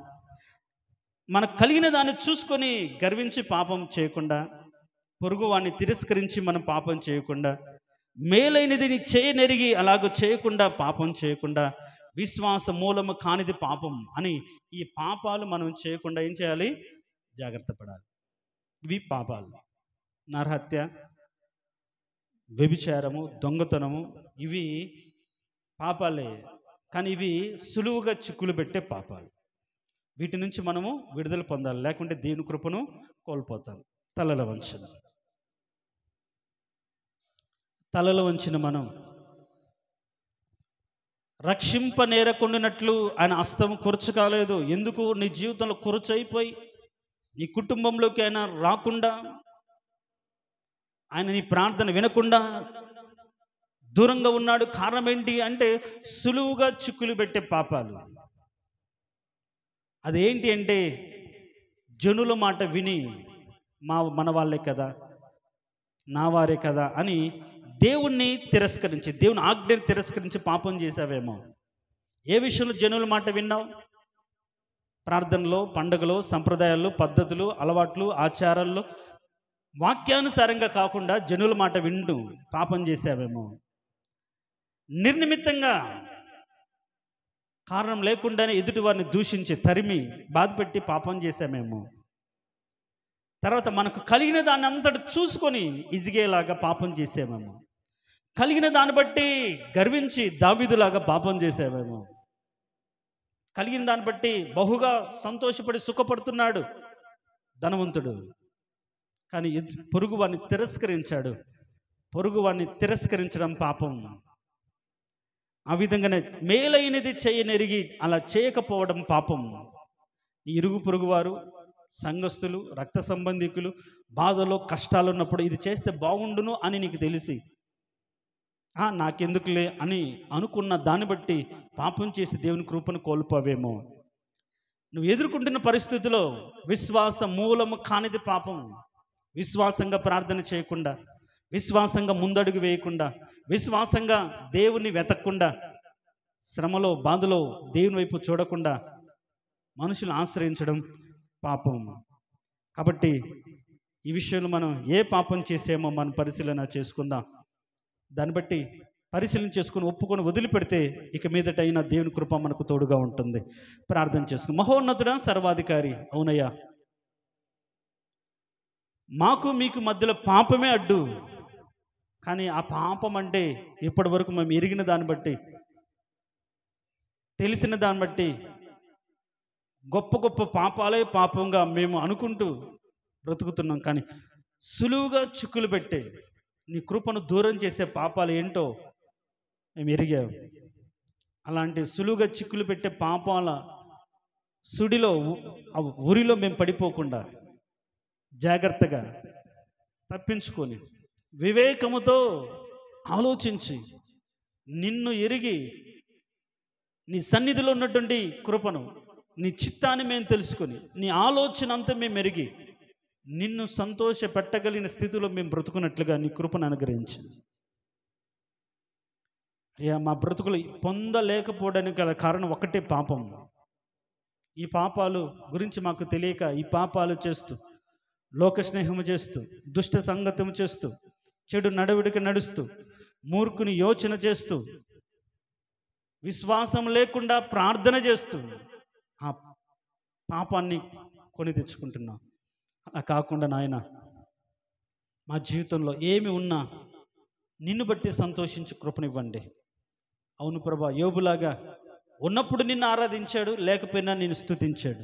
మనకు కలిగిన దాన్ని చూసుకొని గర్వించి పాపం చేయకుండా, పొరుగువాడిని తిరస్కరించి మనం పాపం చేయకుండా, మేలైనది చేయనెరిగి అలాగ చేయకుండా పాపం చేయకుండా, విశ్వాస మూలము కానిది పాపం అని ఈ పాపాలు మనం చేయకుండా ఏం చేయాలి? జాగ్రత్త పడాలి. ఇవి పాపాలు. నరహత్య, వ్యభిచారము, దొంగతనము, ఇవి పాపాలే. కానీ ఇవి సులువుగా చిక్కులు పెట్టే పాపాలు. వీటి నుంచి మనము విడుదల పొందాలి, లేకుంటే దేవుని కృపను కోల్పోతాం. తలలో వంచిన మనం రక్షింపనేరకుండినట్లు ఆయన హస్తం కురుచు కాలేదు. ఎందుకు నీ జీవితంలో కురుచు అయిపోయి నీ కుటుంబంలోకి ఆయన రాకుండా, ఆయన నీ ప్రార్థన వినకుండా దూరంగా ఉన్నాడు? కారణం ఏంటి అంటే సులువుగా చిక్కులు పెట్టే పాపాలు. అదేంటి అంటే జనుల మాట విని మన వాళ్ళే కదా, నా వారే కదా అని దేవుణ్ణి తిరస్కరించి, దేవుని ఆజ్ఞని తిరస్కరించి పాపం చేసావేమో. ఏ విషయంలో జనుల మాట విన్నావు? ప్రార్థనలో, పండుగలో, సంప్రదాయాల్లో, పద్ధతులు, అలవాట్లు, ఆచారాల్లో వాక్యానుసారంగా కాకుండా జనుల మాట వింటూ పాపం చేసావేమో. నిర్నిమిత్తంగా కారణం లేకుండానే ఎదుటి వారిని దూషించి తరిమి బాధపెట్టి పాపం చేశామేమో. తర్వాత మనకు కలిగిన దాన్ని అంతటి చూసుకొని ఇజిగేలాగా పాపం చేసామేమో. కలిగిన దాన్ని బట్టి గర్వించి దావీదులాగా పాపం చేసామేమో. కలిగిన దాన్ని బట్టి బహుగా సంతోషపడి సుఖపడుతున్నాడు ధనవంతుడు, కానీ పొరుగువాడిని తిరస్కరించాడు. పొరుగువాడిని తిరస్కరించడం పాపం. ఆ విధంగానే మేలైనది చేయనెరిగి అలా చేయకపోవడం పాపం. ఈ ఇరుగు పొరుగువారు, సంఘస్థులు, రక్త సంబంధికులు బాధలో కష్టాలు ఉన్నప్పుడు ఇది చేస్తే బాగుండును అని నీకు తెలిసి నాకెందుకులే అని అనుకున్న దాన్ని బట్టి పాపం చేసి దేవుని కృపను కోల్పోవేమో. నువ్వు ఎదుర్కొంటున్న పరిస్థితిలో విశ్వాస మూలము కానిది పాపం. విశ్వాసంగా ప్రార్థన చేయకుండా, విశ్వాసంగా ముందడుగు వేయకుండా, విశ్వాసంగా దేవుని వెతకకుండా, శ్రమలో బాధలో దేవుని వైపు చూడకుండా మనుషులు ఆశ్రయించడం పాపం. కాబట్టి ఈ విషయంలో మనం ఏ పాపం చేసామో మనం పరిశీలన చేసుకుందాం. దాన్ని బట్టి పరిశీలన చేసుకుని ఒప్పుకొని వదిలిపెడితే ఇక మీదటైనా దేవుని కృప మనకు తోడుగా ఉంటుంది. ప్రార్థన చేసుకుని, మహోన్నతుడా, సర్వాధికారి, అవునయ్యా, మాకు మీకు మధ్యలో పాపమే అడ్డు. కానీ ఆ పాపం అంటే ఇప్పటి వరకు మేము ఎరిగిన దాన్ని బట్టి, తెలిసిన దాన్ని బట్టి గొప్ప గొప్ప పాపాలే పాపంగా మేము అనుకుంటూ బ్రతుకుతున్నాం. కానీ సులువుగా చిక్కులు పెట్టే నీ కృపను దూరం చేసే పాపాలు ఏంటో మేము ఎరిగాం. అలాంటి సులువుగా చిక్కులు పెట్టే పాపాల సుడిలో, ఊరిలో మేము పడిపోకుండా జాగ్రత్తగా తప్పించుకొని వివేకముతో ఆలోచించి నిన్ను ఎరిగి నీ సన్నిధిలో ఉన్నటువంటి కృపను, నీ చిత్తాన్ని మేము తెలుసుకొని నీ ఆలోచన అంతా మేము ఎరిగి నిన్ను సంతోష పెట్టగలిగిన స్థితిలో మేము బ్రతుకున్నట్లుగా నీ కృపను అనుగ్రహించి, అయ్యా, మా బ్రతుకులు పొందలేకపోవడానికి గల కారణం ఒకటే పాపం. ఈ పాపాలు గురించి మాకు తెలియక ఈ పాపాలు చేస్తూ, లోక స్నేహము చేస్తూ, దుష్ట సంగతము చేస్తూ, చెడు నడవడిక నడుస్తూ, మూర్ఖుని యోచన చేస్తూ, విశ్వాసం లేకుండా ప్రార్థన చేస్తూ ఆ పాపాన్ని కొని తెచ్చుకుంటున్నాం. అలా కాకుండా నాయన, మా జీవితంలో ఏమి ఉన్నా నిన్ను బట్టి సంతోషించు కృపనివ్వండి. అవును ప్రభా, యోబులాగా ఉన్నప్పుడు నిన్ను ఆరాధించాడు, లేకపోయినా నిన్ను స్తుతించాడు.